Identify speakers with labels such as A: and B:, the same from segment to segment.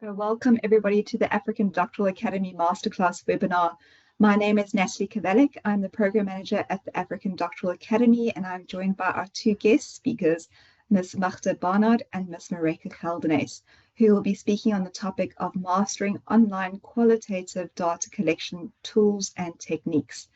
A: Super. Welcome everybody to the African Doctoral Academy Masterclass webinar. My name is Natalie Kavelik. I'm the Program Manager at the African Doctoral Academy, and I'm joined by our two guest speakers, Ms. Magda Barnard and Ms. Mareka Geldenes, who will be speaking on the topic of mastering online qualitative data collection tools and techniques.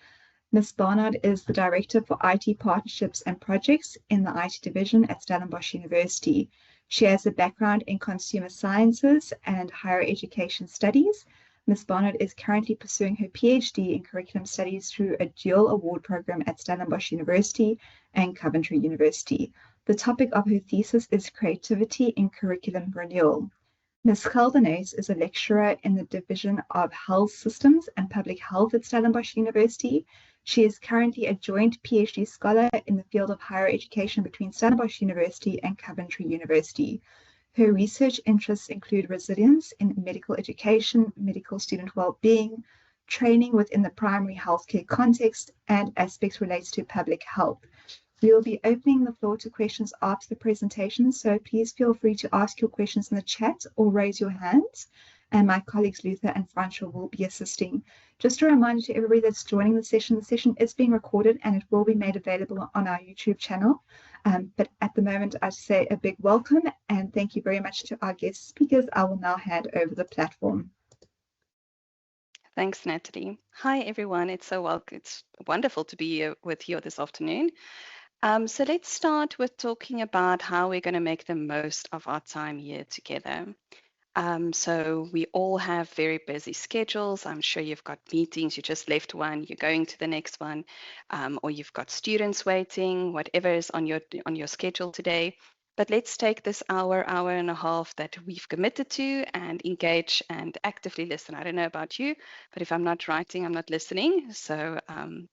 A: Ms. Barnard is the Director for IT Partnerships and Projects in the IT Division at Stellenbosch University. She has a background in consumer sciences and higher education studies. Ms. Barnard is currently pursuing her PhD in curriculum studies through a dual award program at Stellenbosch University and Coventry University. The topic of her thesis is creativity in curriculum renewal. Ms. Geldenes is a lecturer in the Division of Health Systems and Public Health at Stellenbosch University. She is currently a joint PhD scholar in the field of higher education between Stellenbosch University and Coventry University. Her research interests include resilience in medical education, medical student well-being, training within the primary healthcare context, and aspects related to public health. We will be opening the floor to questions after the presentation, so please feel free to ask your questions in the chat or raise your hands, and my colleagues Luther and Francois will be assisting. Just a reminder to everybody that's joining the session is being recorded and it will be made available on our YouTube channel. But at the moment, I'd say a big welcome and thank you very much to our guest speakers. I will now hand over the platform.
B: Thanks, Natalie. Hi, everyone. It's wonderful to be here with you this afternoon. So let's start with talking about how we're going to make the most of our time here together. So we all have very busy schedules. I'm sure you've got meetings, you just left one, you're going to the next one, or you've got students waiting, whatever is on your schedule today. But let's take this hour and a half that we've committed to and engage and actively listen. I don't know about you, but if I'm not writing, I'm not listening. So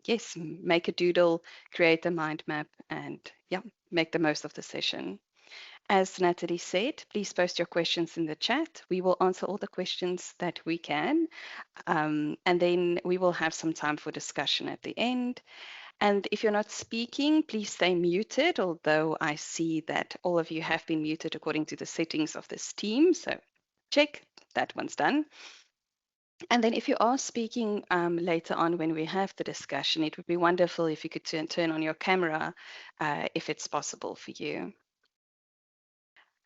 B: yes, make a doodle, create a mind map, and yeah, make the most of the session. As Natalie said, please post your questions in the chat. We will answer all the questions that we can. And then we will have some time for discussion at the end. And if you're not speaking, please stay muted, although I see that all of you have been muted according to the settings of this team. So check, that one's done. And then if you are speaking later on when we have the discussion, it would be wonderful if you could turn on your camera if it's possible for you.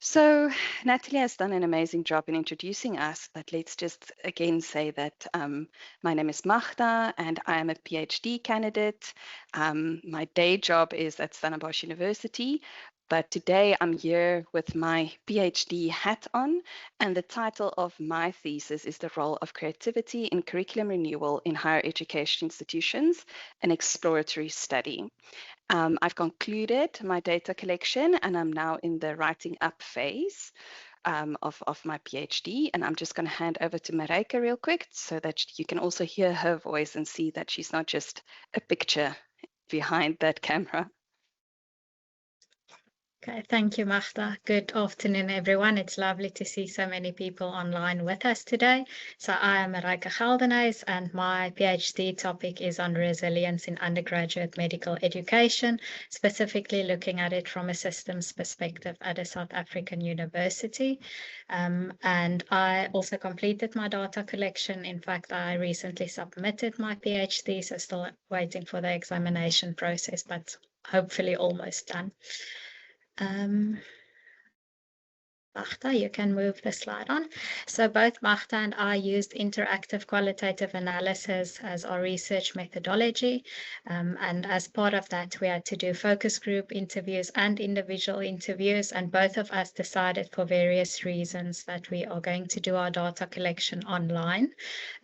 B: So Natalie has done an amazing job in introducing us, but let's just again say that my name is Magda and I am a PhD candidate. My day job is at Stellenbosch University, but today I'm here with my PhD hat on, and the title of my thesis is The Role of Creativity in Curriculum Renewal in Higher Education Institutions, an Exploratory Study. I've concluded my data collection and I'm now in the writing up phase of my PhD. And I'm just going to hand over to Mareka real quick so that you can also hear her voice and see that she's not just a picture behind that camera.
C: Okay, thank you, Magda. Good afternoon, everyone. It's lovely to see so many people online with us today. So I am Mareka Geldenes, and my PhD topic is on resilience in undergraduate medical education, specifically looking at it from a systems perspective at a South African university. And I also completed my data collection. In fact, I recently submitted my PhD, so still waiting for the examination process, but hopefully almost done. Magda, you can move the slide on. So both Magda and I used interactive qualitative analysis as our research methodology. And as part of that, we had to do focus group interviews and individual interviews. And both of us decided for various reasons that we are going to do our data collection online.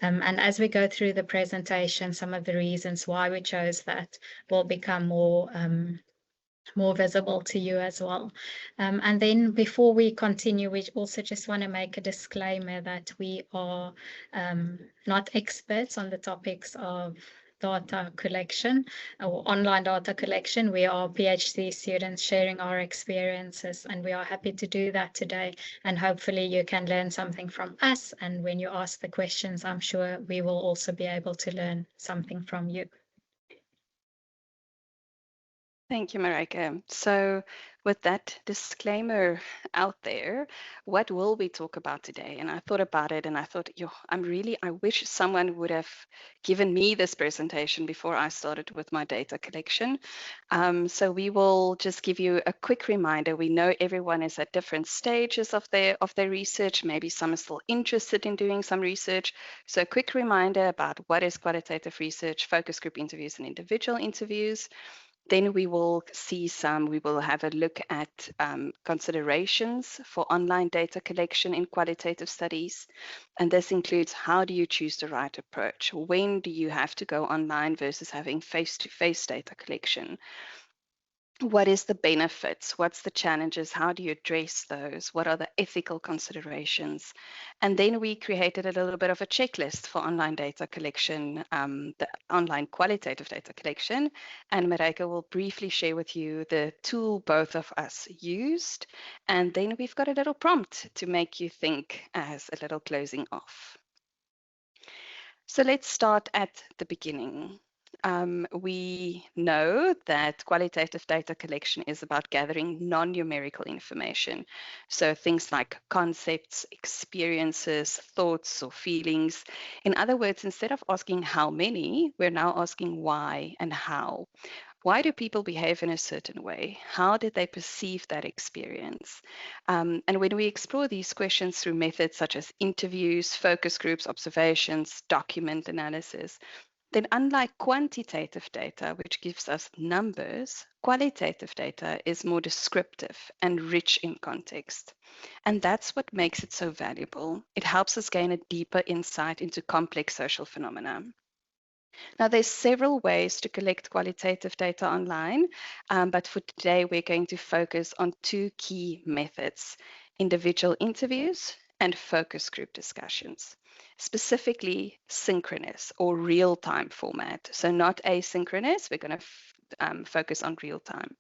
C: And as we go through the presentation, some of the reasons why we chose that will become more visible to you as well. And then before we continue, we also just want to make a disclaimer that we are not experts on the topics of data collection or online data collection. We are PhD students sharing our experiences, and we are happy to do that today. And hopefully you can learn something from us. And when you ask the questions, I'm sure we will also be able to learn something from you.
B: Thank you, Marika. So, with that disclaimer out there, what will we talk about today? And I thought about it and I thought, yo, I wish someone would have given me this presentation before I started with my data collection. So we will just give you a quick reminder. We know everyone is at different stages of their research. Maybe some are still interested in doing some research. So a quick reminder about what is qualitative research, focus group interviews, and individual interviews. Then we will have a look at considerations for online data collection in qualitative studies. And this includes, how do you choose the right approach? When do you have to go online versus having face-to-face data collection? What is the benefits? What's the challenges? How do you address those? What are the ethical considerations? And then we created a little bit of a checklist for online data collection, the online qualitative data collection. And Mareike will briefly share with you the tool both of us used. And then we've got a little prompt to make you think as a little closing off. So let's start at the beginning. We know that qualitative data collection is about gathering non-numerical information. So things like concepts, experiences, thoughts, or feelings. In other words, instead of asking how many, we're now asking why and how. Why do people behave in a certain way? How did they perceive that experience? And when we explore these questions through methods such as interviews, focus groups, observations, document analysis, then unlike quantitative data, which gives us numbers, qualitative data is more descriptive and rich in context. And that's what makes it so valuable. It helps us gain a deeper insight into complex social phenomena. Now, there's several ways to collect qualitative data online, but for today, we're going to focus on two key methods: individual interviews and focus group discussions, specifically synchronous or real-time format. So not asynchronous, we're going to focus on real-time.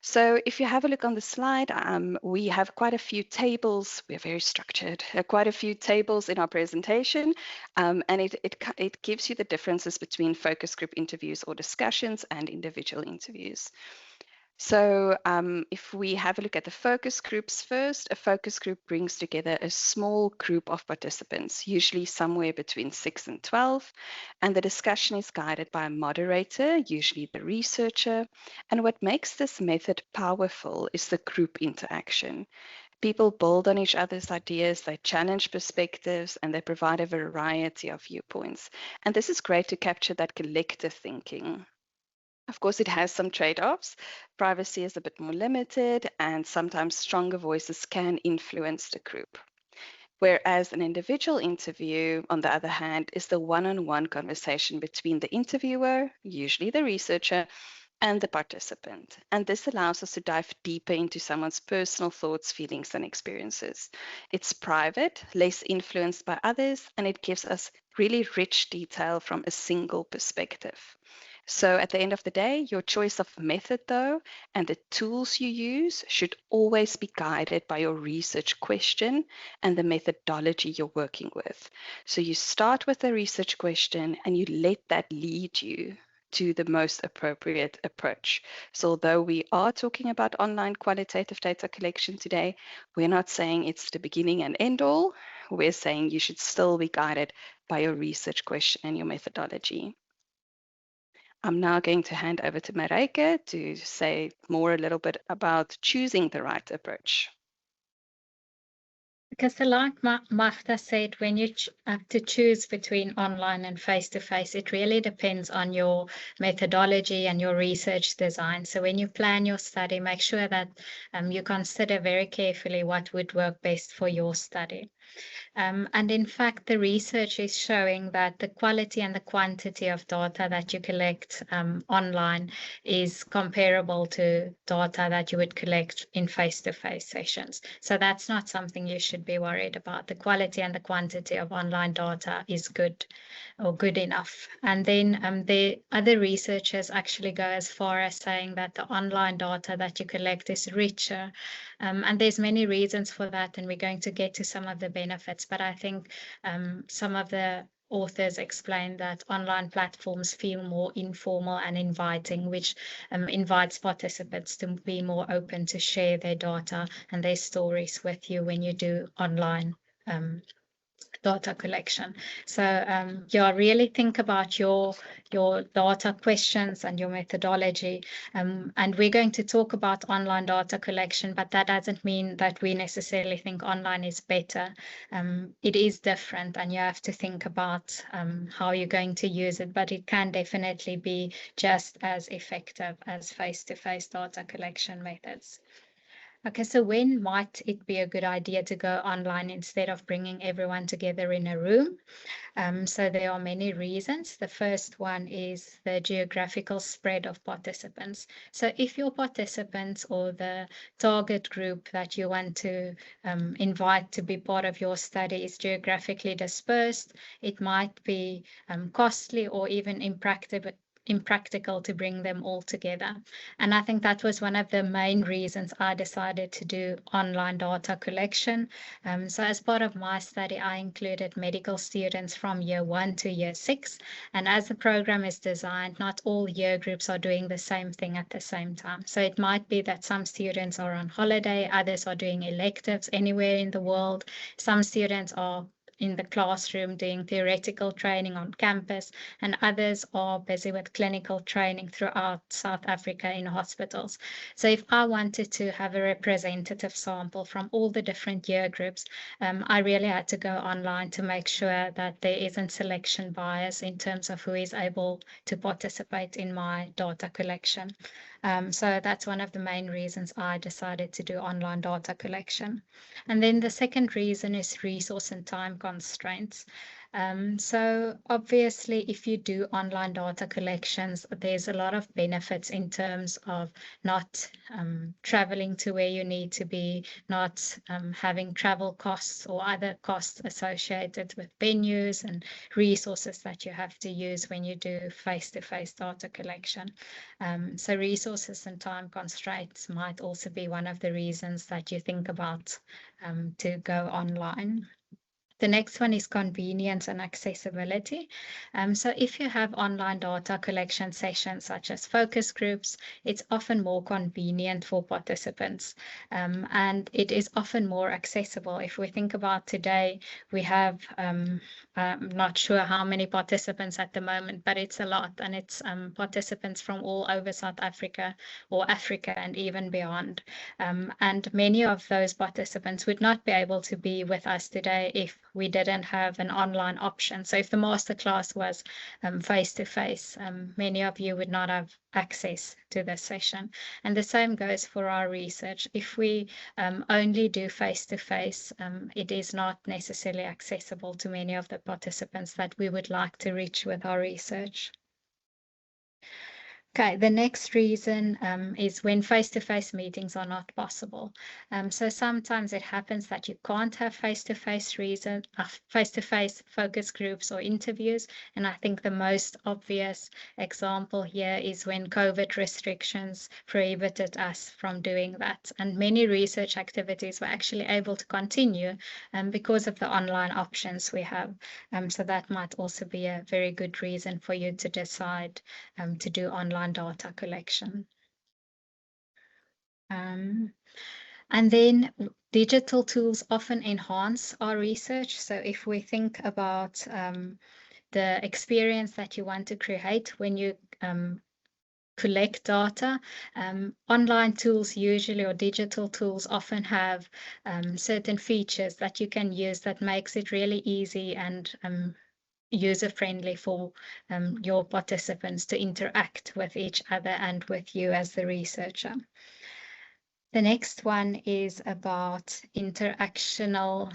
B: So if you have a look on the slide, we have quite a few tables. We're very structured, quite a few tables in our presentation, and it gives you the differences between focus group interviews or discussions and individual interviews. So if we have a look at the focus groups first, a focus group brings together a small group of participants, usually somewhere between 6 and 12, and the discussion is guided by a moderator, usually the researcher. And what makes this method powerful is the group interaction. People build on each other's ideas, they challenge perspectives, and they provide a variety of viewpoints. And this is great to capture that collective thinking. Of course, it has some trade-offs. Privacy is a bit more limited, and sometimes stronger voices can influence the group. Whereas an individual interview, on the other hand, is the one-on-one conversation between the interviewer, usually the researcher, and the participant. And this allows us to dive deeper into someone's personal thoughts, feelings, and experiences. It's private, less influenced by others, and it gives us really rich detail from a single perspective. So at the end of the day, your choice of method, though, and the tools you use should always be guided by your research question and the methodology you're working with. So you start with a research question and you let that lead you to the most appropriate approach. So although we are talking about online qualitative data collection today, we're not saying it's the beginning and end all. We're saying you should still be guided by your research question and your methodology. I'm now going to hand over to Mareike to say more a little bit about choosing the right approach.
C: Because like Magda said, when you have to choose between online and face-to-face, it really depends on your methodology and your research design. So when you plan your study, make sure that you consider very carefully what would work best for your study. And in fact, the research is showing that the quality and the quantity of data that you collect online is comparable to data that you would collect in face-to-face sessions. So that's not something you should be worried about. The quality and the quantity of online data is good or good enough. And then the other researchers actually go as far as saying that the online data that you collect is richer. And there's many reasons for that, and we're going to get to some of the benefits. But I think some of the authors explain that online platforms feel more informal and inviting, which invites participants to be more open to share their data and their stories with you when you do online data collection. So yeah, really think about your data questions and your methodology. And we're going to talk about online data collection, but that doesn't mean that we necessarily think online is better. It is different, and you have to think about how you're going to use it, but it can definitely be just as effective as face-to-face data collection methods. Okay, so when might it be a good idea to go online instead of bringing everyone together in a room? So there are many reasons. The first one is the geographical spread of participants. So if your participants or the target group that you want to invite to be part of your study is geographically dispersed, it might be costly or even impractical to bring them all together. And I think that was one of the main reasons I decided to do online data collection. So as part of my study, I included medical students from year 1 to year 6. And as the program is designed, not all year groups are doing the same thing at the same time. So it might be that some students are on holiday, others are doing electives anywhere in the world. Some students are in the classroom doing theoretical training on campus, and others are busy with clinical training throughout South Africa in hospitals. So if I wanted to have a representative sample from all the different year groups, I really had to go online to make sure that there isn't selection bias in terms of who is able to participate in my data collection. So that's one of the main reasons I decided to do online data collection. And then the second reason is resource and time constraints. So obviously, if you do online data collections, there's a lot of benefits in terms of not traveling to where you need to be, not having travel costs or other costs associated with venues and resources that you have to use when you do face-to-face data collection. So resources and time constraints might also be one of the reasons that you think about to go online. The next one is convenience and accessibility. So if you have online data collection sessions such as focus groups, it's often more convenient for participants, and it is often more accessible. If we think about today, we have, I'm not sure how many participants at the moment, but it's a lot, and it's participants from all over South Africa or Africa and even beyond. And many of those participants would not be able to be with us today if we didn't have an online option. So if the masterclass was face-to-face, many of you would not have access to this session. And the same goes for our research. If we only do face-to-face, it is not necessarily accessible to many of the participants that we would like to reach with our research. Okay, the next reason is when face-to-face meetings are not possible. So sometimes it happens that you can't have face-to-face focus groups or interviews. And I think the most obvious example here is when COVID restrictions prohibited us from doing that. And many research activities were actually able to continue because of the online options we have. So that might also be a very good reason for you to decide to do online data collection. And then digital tools often enhance our research. So if we think about the experience that you want to create when you collect data, online tools usually, or digital tools often have certain features that you can use that makes it really easy and user-friendly for your participants to interact with each other and with you as the researcher. The next one is about interactional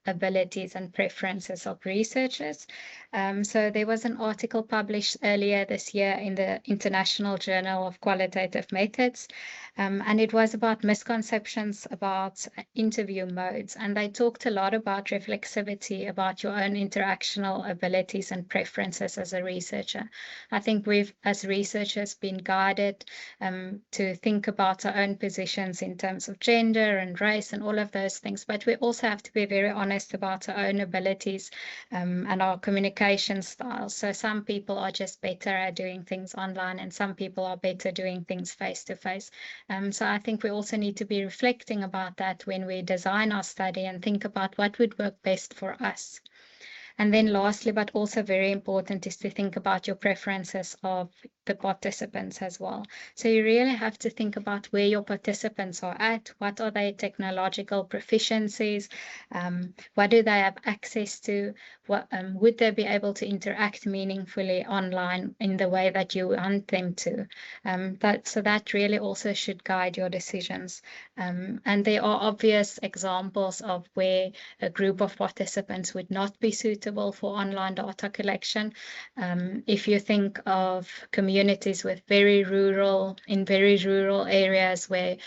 C: abilities and preferences of researchers. So there was an article published earlier this year in the International Journal of Qualitative Methods, and it was about misconceptions about interview modes. And they talked a lot about reflexivity, about your own interactional abilities and preferences as a researcher. I think we've, as researchers, been guided to think about our own positions in terms of gender and race and all of those things, but we also have to be very honest about our own abilities and our communication communication styles. So some people are just better at doing things online, and some people are better doing things face to face. So I think we also need to be reflecting about that when we design our study and think about what would work best for us. And then lastly, but also very important, is to think about your preferences of the participants as well. So you really have to think about where your participants are at, what are their technological proficiencies, what do they have access to, what would they be able to interact meaningfully online in the way that you want them to. So that really also should guide your decisions. And there are obvious examples of where a group of participants would not be suitable for online data collection. If you think of communities with very rural areas where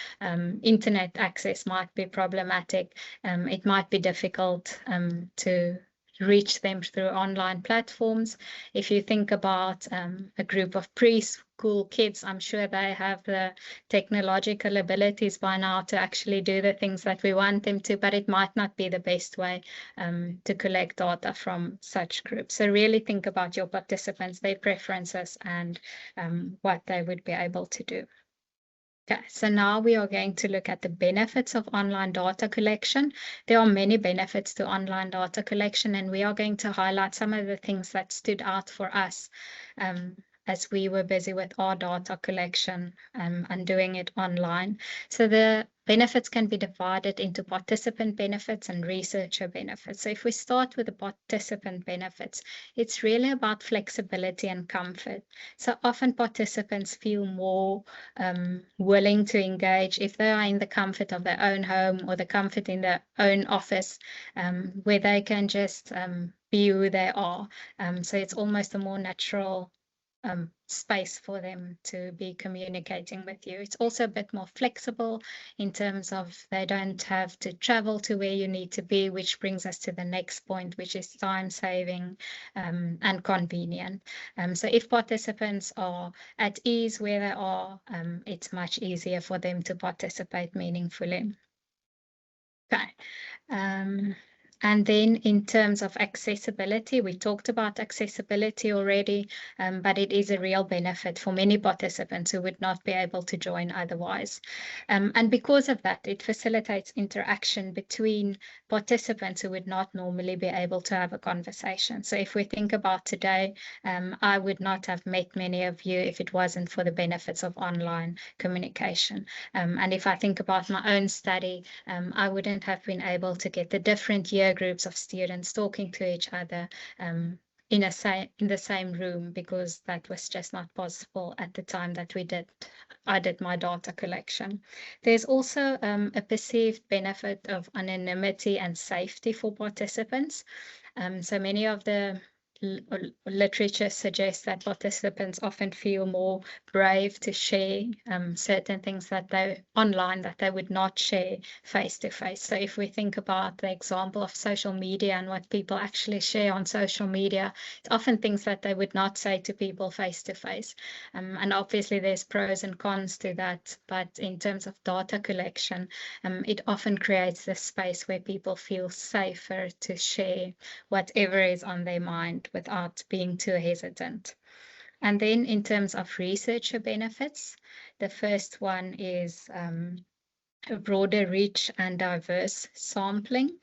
C: internet access might be problematic, it might be difficult to reach them through online platforms. If you think about a group of preschool kids, I'm sure they have the technological abilities by now to actually do the things that we want them to, but it might not be the best way to collect data from such groups. So really think about your participants, their preferences, and what they would be able to do. Okay, so now we are going to look at the benefits of online data collection. There are many benefits to online data collection, and we are going to highlight some of the things that stood out for us as we were busy with our data collection and doing it online. So the benefits can be divided into participant benefits and researcher benefits. So if we start with the participant benefits, it's really about flexibility and comfort. So often participants feel more willing to engage if they are in the comfort of their own home or the comfort in their own office, where they can just be who they are. So it's almost a more natural space for them to be communicating with you. It's also a bit more flexible in terms of they don't have to travel to where you need to be, which brings us to the next point, which is time saving and convenient. So if participants are at ease where they are, it's much easier for them to participate meaningfully. Okay. And then in terms of accessibility, we talked about accessibility already, but it is a real benefit for many participants who would not be able to join otherwise. And because of that, it facilitates interaction between participants who would not normally be able to have a conversation. So if we think about today, I would not have met many of you if it wasn't for the benefits of online communication. And if I think about my own study, I wouldn't have been able to get the different year groups of students talking to each other in the same room, because that was just not possible at the time that I did my data collection. There's also a perceived benefit of anonymity and safety for participants. So many of the literature suggests that participants often feel more brave to share certain things that they online that they would not share face to face. So if we think about the example of social media and what people actually share on social media, it's often things that they would not say to people face to face. And obviously there's pros and cons to that, but in terms of data collection, it often creates this space where people feel safer to share whatever is on their mind without being too hesitant. And then in terms of researcher benefits, the first one is a broader reach and diverse sampling.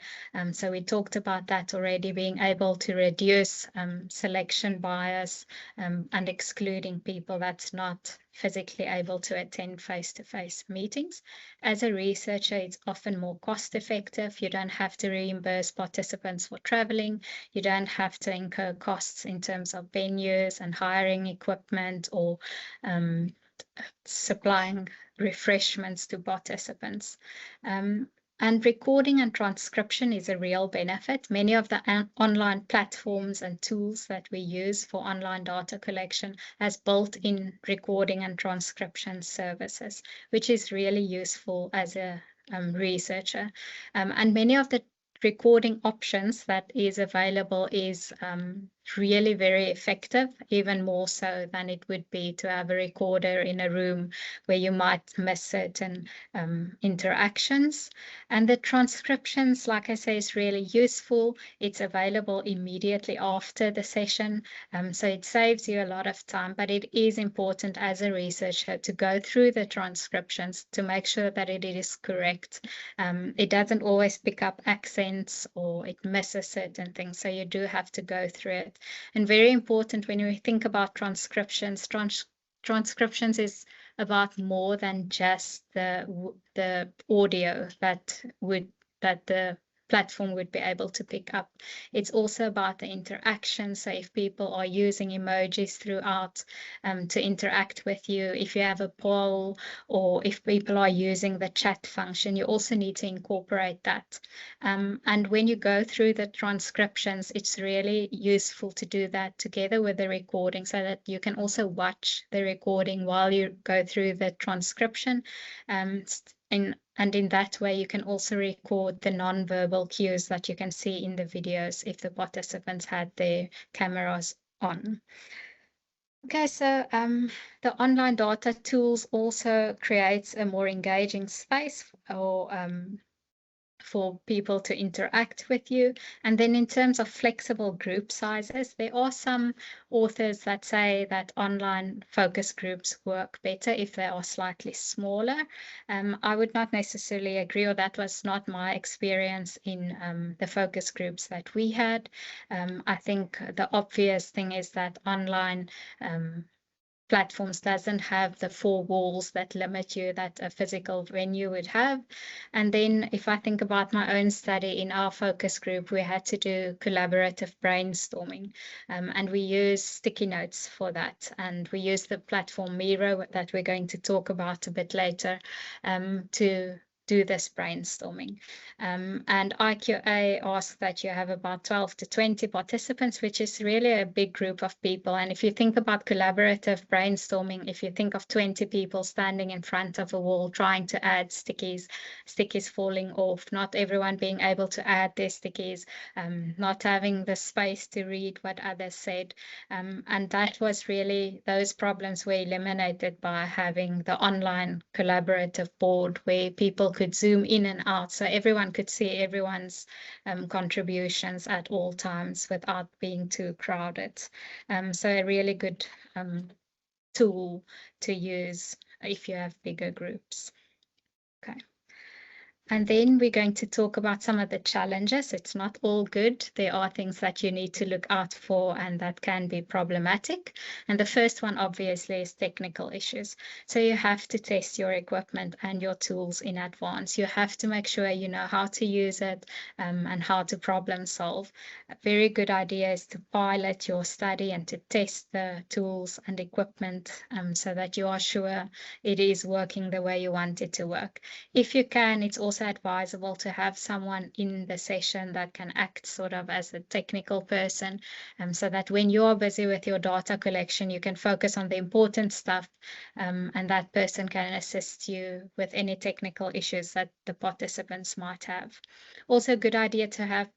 C: So we talked about that already, being able to reduce selection bias and excluding people that's not physically able to attend face-to-face meetings. As a researcher, it's often more cost-effective. You don't have to reimburse participants for traveling. You don't have to incur costs in terms of venues and hiring equipment or supplying refreshments to participants. And recording and transcription is a real benefit. Many of the online platforms and tools that we use for online data collection has built-in recording and transcription services, which is really useful as a researcher. And many of the recording options that is available is really very effective, even more so than it would be to have a recorder in a room where you might miss certain interactions. And the transcriptions, like I say, is really useful. It's available immediately after the session, so it saves you a lot of time, but it is important as a researcher to go through the transcriptions to make sure that it is correct. It doesn't always pick up accents or it misses certain things, so you do have to go through it. And very important when we think about transcriptions, transcriptions is about more than just the audio that the platform would be able to pick up. It's also about the interaction. So if people are using emojis throughout to interact with you, if you have a poll, or if people are using the chat function, you also need to incorporate that. And when you go through the transcriptions, it's really useful to do that together with the recording so that you can also watch the recording while you go through the transcription. And in that way, you can also record the non-verbal cues that you can see in the videos if the participants had their cameras on. Okay, so the online data tools also creates a more engaging space for people to interact with you. And then in terms of flexible group sizes, there are some authors that say that online focus groups work better if they are slightly smaller. I would not necessarily agree, or that was not my experience in the focus groups that we had. I think the obvious thing is that online platforms doesn't have the four walls that limit you that a physical venue would have. And then if I think about my own study in our focus group, we had to do collaborative brainstorming, and we use sticky notes for that. And we use the platform Miro that we're going to talk about a bit later to do this brainstorming. And IQA asks that you have about 12 to 20 participants, which is really a big group of people. And if you think about collaborative brainstorming, if you think of 20 people standing in front of a wall trying to add stickies falling off, not everyone being able to add their stickies, not having the space to read what others said. And that was really, those problems were eliminated by having the online collaborative board where people could zoom in and out, so everyone could see everyone's contributions at all times without being too crowded. So a really good tool to use if you have bigger groups. Okay. And then we're going to talk about some of the challenges. It's not all good. There are things that you need to look out for and that can be problematic. And the first one, obviously, is technical issues. So you have to test your equipment and your tools in advance. You have to make sure you know how to use it and how to problem solve. A very good idea is to pilot your study and to test the tools and equipment so that you are sure it is working the way you want it to work. If you can, it's also advisable to have someone in the session that can act sort of as a technical person, so that when you're busy with your data collection, you can focus on the important stuff, and that person can assist you with any technical issues that the participants might have. Also, a good idea to have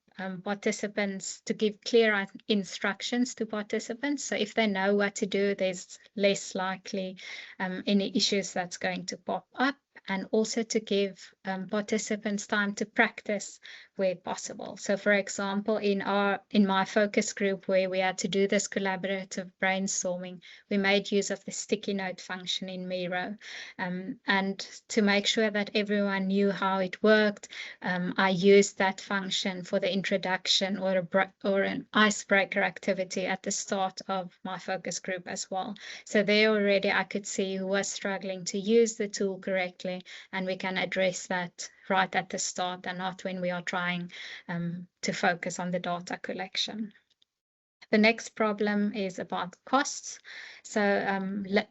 C: participants to give clear instructions to participants. So if they know what to do, there's less likely any issues that's going to pop up. And also to give participants time to practice where possible. So for example, in my focus group where we had to do this collaborative brainstorming, we made use of the sticky note function in Miro. And to make sure that everyone knew how it worked, I used that function for the introduction or an icebreaker activity at the start of my focus group as well. So there already I could see who was struggling to use the tool correctly, and we can address that right at the start and not when we are trying to focus on the data collection. The next problem is about costs. So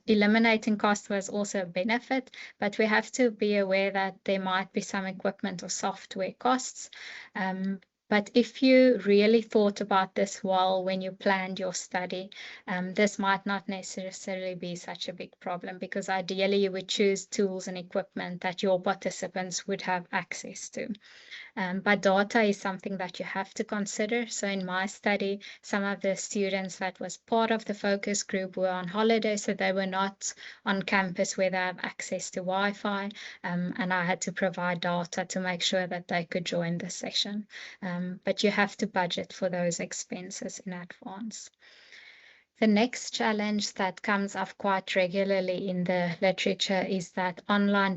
C: eliminating cost was also a benefit, but we have to be aware that there might be some equipment or software costs. But if you really thought about this well when you planned your study, this might not necessarily be such a big problem, because ideally you would choose tools and equipment that your participants would have access to. But data is something that you have to consider. So in my study, some of the students that was part of the focus group were on holiday, so they were not on campus where they have access to Wi-Fi, and I had to provide data to make sure that they could join the session. But you have to budget for those expenses in advance. The next challenge that comes up quite regularly in the literature is that online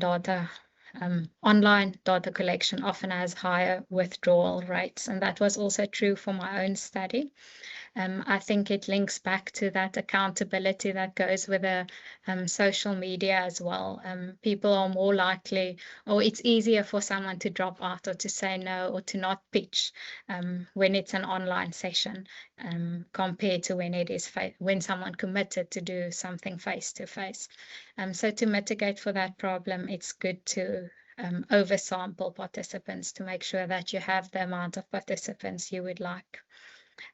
C: data collection often has higher withdrawal rates, and that was also true for my own study. I think it links back to that accountability that goes with the social media as well. People are more likely, or it's easier for someone to drop out or to say no or to not pitch when it's an online session compared to when it is when someone committed to do something face to face. So to mitigate for that problem, it's good to oversample participants to make sure that you have the amount of participants you would like.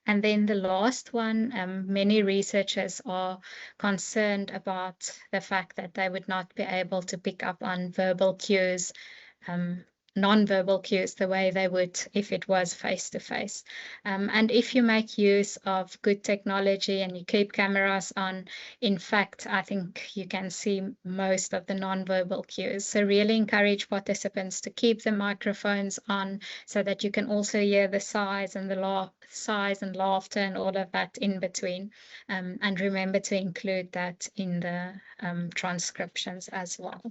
C: And then the last one, many researchers are concerned about the fact that they would not be able to pick up on verbal cues, non-verbal cues the way they would if it was face-to-face. And if you make use of good technology and you keep cameras on, in fact, I think you can see most of the non-verbal cues. So really encourage participants to keep the microphones on so that you can also hear the sighs and sighs and laughter and all of that in between. And remember to include that in the transcriptions as well.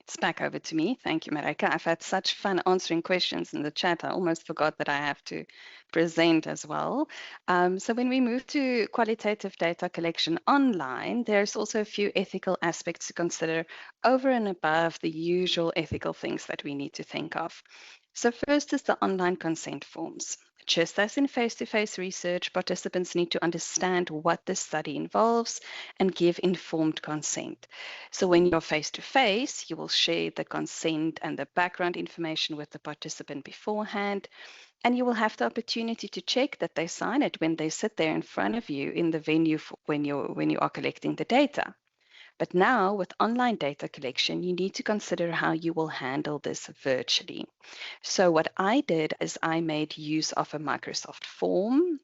B: It's back over to me. Thank you, Marika. I've had such fun answering questions in the chat. I almost forgot that I have to present as well. So when we move to qualitative data collection online, there's also a few ethical aspects to consider over and above the usual ethical things that we need to think of. So first is the online consent forms. Just as in face-to-face research, participants need to understand what the study involves and give informed consent. So when you're face-to-face, you will share the consent and the background information with the participant beforehand, and you will have the opportunity to check that they sign it when they sit there in front of you in the venue when you are collecting the data. But now with online data collection, you need to consider how you will handle this virtually. So what I did is I made use of a Microsoft form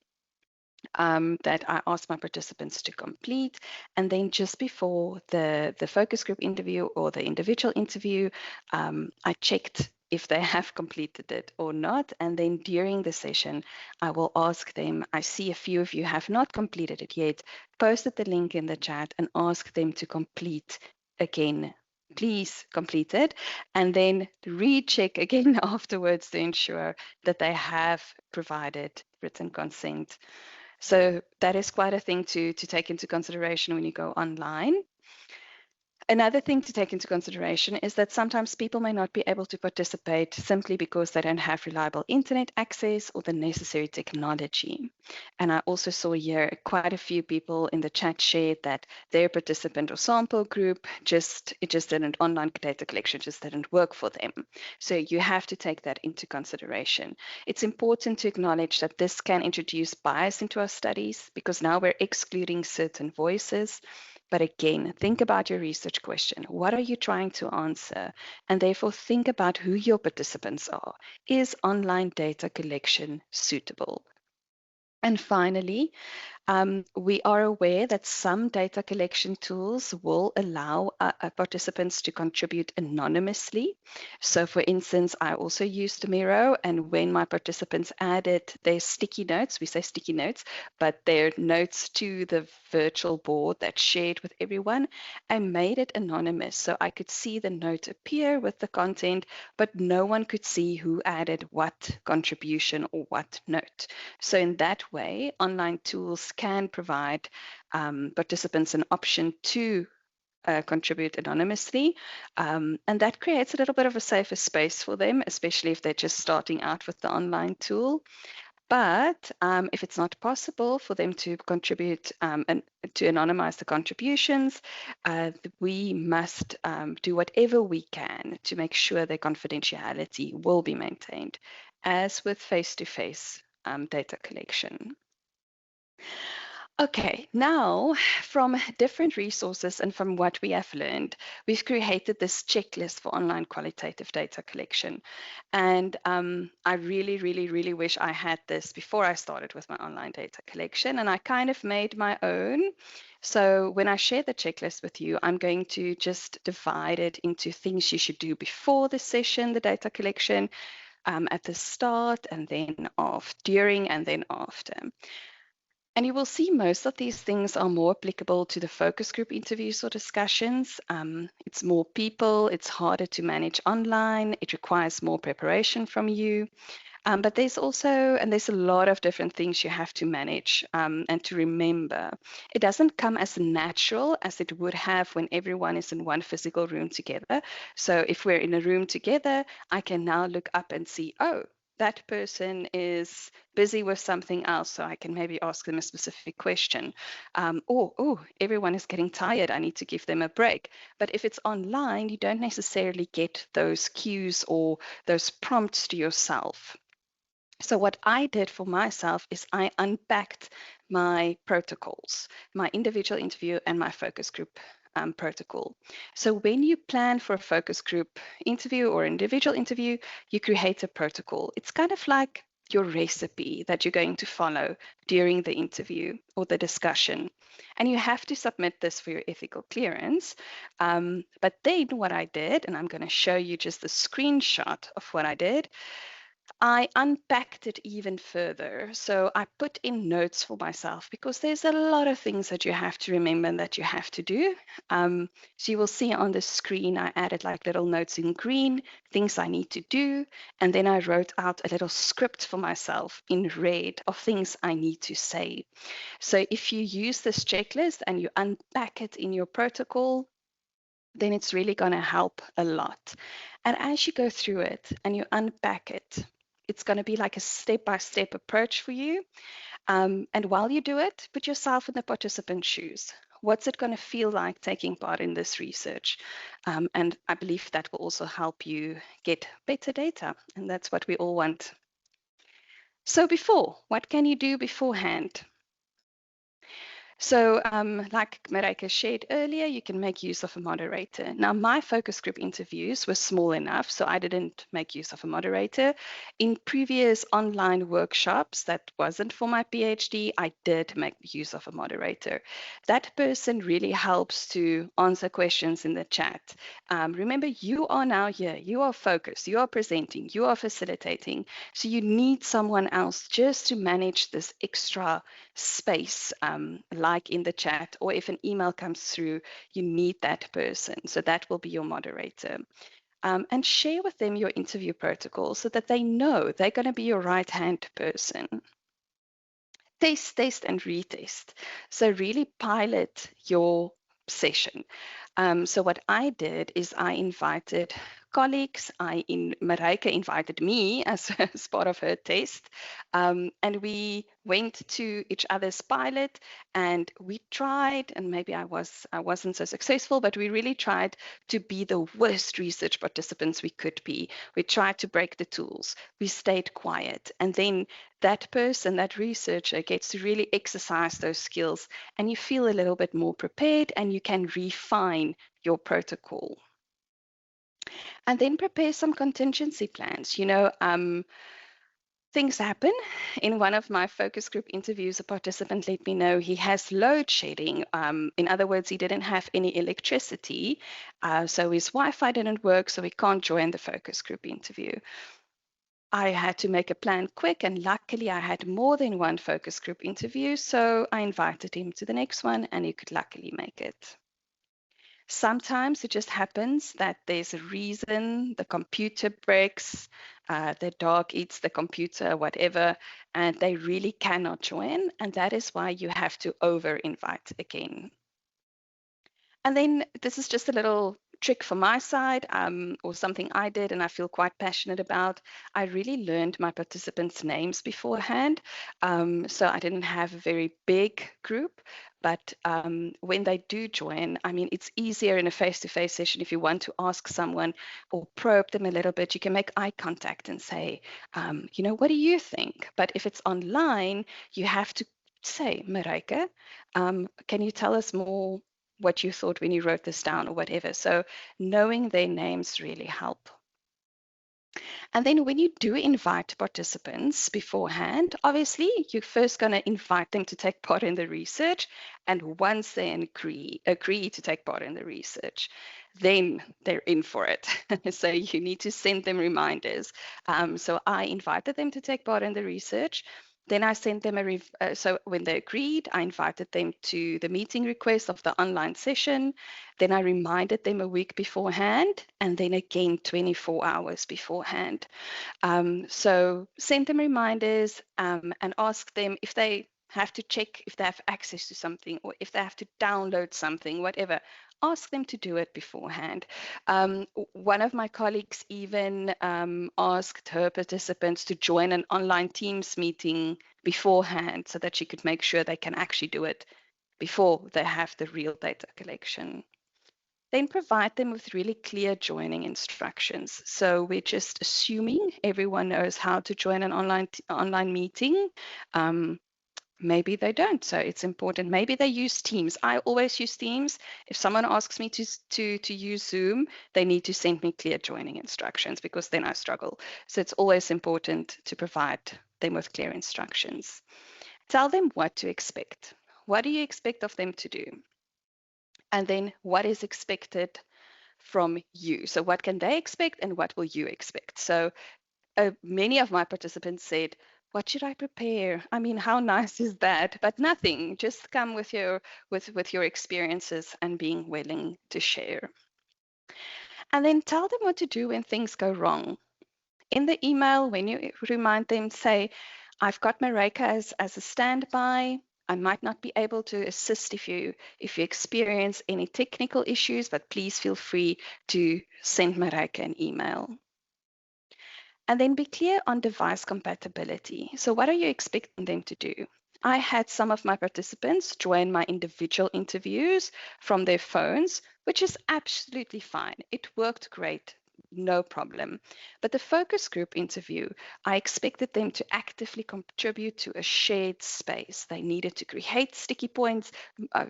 B: that I asked my participants to complete. And then just before the focus group interview or the individual interview, I checked if they have completed it or not. And then during the session, I will ask them, I see a few of you have not completed it yet, posted the link in the chat and ask them to complete again. Please complete it and then recheck again afterwards to ensure that they have provided written consent. So that is quite a thing to take into consideration when you go online. Another thing to take into consideration is that sometimes people may not be able to participate simply because they don't have reliable internet access or the necessary technology. And I also saw here quite a few people in the chat shared that their participant or sample group it just didn't, online data collection just didn't work for them. So you have to take that into consideration. It's important to acknowledge that this can introduce bias into our studies because now we're excluding certain voices. But again, think about your research question. What are you trying to answer? And therefore think about who your participants are. Is online data collection suitable? And finally, we are aware that some data collection tools will allow participants to contribute anonymously. So for instance, I also used Miro, and when my participants added their sticky notes, we say sticky notes, but their notes to the virtual board that's shared with everyone, I made it anonymous. So I could see the note appear with the content, but no one could see who added what contribution or what note. So in that way, online tools can provide participants an option to contribute anonymously. And that creates a little bit of a safer space for them, especially if they're just starting out with the online tool. But if it's not possible for them to contribute and to anonymize the contributions, we must do whatever we can to make sure their confidentiality will be maintained, as with face-to-face data collection. Okay, now from different resources and from what we have learned, we've created this checklist for online qualitative data collection. And I really, really, really wish I had this before I started with my online data collection, and I kind of made my own. So when I share the checklist with you, I'm going to just divide it into things you should do before the session, the data collection, at the start, and then during, and then after. And you will see most of these things are more applicable to the focus group interviews or discussions. It's more people, it's harder to manage online, it requires more preparation from you. But there's a lot of different things you have to manage and to remember. It doesn't come as natural as it would have when everyone is in one physical room together. So if we're in a room together, I can now look up and see, oh, that person is busy with something else, so I can maybe ask them a specific question. Everyone is getting tired, I need to give them a break. But if it's online, you don't necessarily get those cues or those prompts to yourself. So what I did for myself is I unpacked my protocols, my individual interview and my focus group protocol. So when you plan for a focus group interview or individual interview, you create a protocol. It's kind of like your recipe that you're going to follow during the interview or the discussion. And you have to submit this for your ethical clearance. But then what I did, and I'm going to show you just a screenshot of what I did, I unpacked it even further. So I put in notes for myself because there's a lot of things that you have to remember and that you have to do. So you will see on the screen, I added like little notes in green, things I need to do. And then I wrote out a little script for myself in red of things I need to say. So if you use this checklist and you unpack it in your protocol, then it's really going to help a lot. And as you go through it and you unpack it, it's going to be like a step-by-step approach for you. And while you do it, put yourself in the participant's shoes. What's it going to feel like taking part in this research? And I believe that will also help you get better data. And that's what we all want. So what can you do beforehand? So like Mareike shared earlier, you can make use of a moderator. Now, my focus group interviews were small enough, so I didn't make use of a moderator. In previous online workshops that wasn't for my PhD, I did make use of a moderator. That person really helps to answer questions in the chat. Remember, you are now here, you are focused, you are presenting, you are facilitating, so you need someone else just to manage this extra space, like in the chat, or if an email comes through, you need that person. So that will be your moderator. And share with them your interview protocol so that they know they're going to be your right-hand person. Test, and retest. So really pilot your session. So what I did is I invited colleagues. Mareike invited me as part of her test. And we went to each other's pilot and we tried, and maybe I wasn't so successful, but we really tried to be the worst research participants we could be. We tried to break the tools. We stayed quiet. And then that person, that researcher, gets to really exercise those skills, and you feel a little bit more prepared and you can refine your protocol. And then prepare some contingency plans. Things happen. In one of my focus group interviews, a participant let me know he has load shedding. In other words, he didn't have any electricity, so his Wi-Fi didn't work, so he can't join the focus group interview. I had to make a plan quick, and luckily I had more than one focus group interview, so I invited him to the next one and he could luckily make it. Sometimes it just happens that there's a reason, the computer breaks, the dog eats the computer, whatever, and they really cannot join, and that is why you have to over-invite again. And then this is just a little trick from my side, or something I did and I feel quite passionate about, I really learned my participants' names beforehand. So I didn't have a very big group, but when they do join, I mean, it's easier in a face-to-face session if you want to ask someone or probe them a little bit. You can make eye contact and say, you know, what do you think? But if it's online, you have to say, Mareike, can you tell us more what you thought when you wrote this down or whatever? So knowing their names really help. And then when you do invite participants beforehand, obviously you're first going to invite them to take part in the research. And once they agree to take part in the research, then they're in for it. So you need to send them reminders. So I invited them to take part in the research. Then I sent them so when they agreed, I invited them to the meeting request of the online session. Then I reminded them a week beforehand, and then again 24 hours beforehand. So send them reminders and ask them if they have to check if they have access to something or if they have to download something, whatever. Ask them to do it beforehand. One of my colleagues even asked her participants to join an online Teams meeting beforehand so that she could make sure they can actually do it before they have the real data collection. Then provide them with really clear joining instructions. So we're just assuming everyone knows how to join an online meeting. Maybe they don't, so it's important. Maybe they use Teams. I always use Teams. If someone asks me to use Zoom, they need to send me clear joining instructions because then I struggle. So it's always important to provide them with clear instructions. Tell them what to expect. What do you expect of them to do? And then what is expected from you? So what can they expect and what will you expect? So many of my participants said, what should I prepare? I mean, how nice is that? But nothing, just come with your experiences and being willing to share. And then tell them what to do when things go wrong. In the email, when you remind them, say, I've got Mareike as a standby. I might not be able to assist if you experience any technical issues, but please feel free to send Mareike an email. And then be clear on device compatibility. So what are you expecting them to do? I had some of my participants join my individual interviews from their phones, which is absolutely fine. It worked great. No problem. But the focus group interview, I expected them to actively contribute to a shared space. They needed to create sticky points,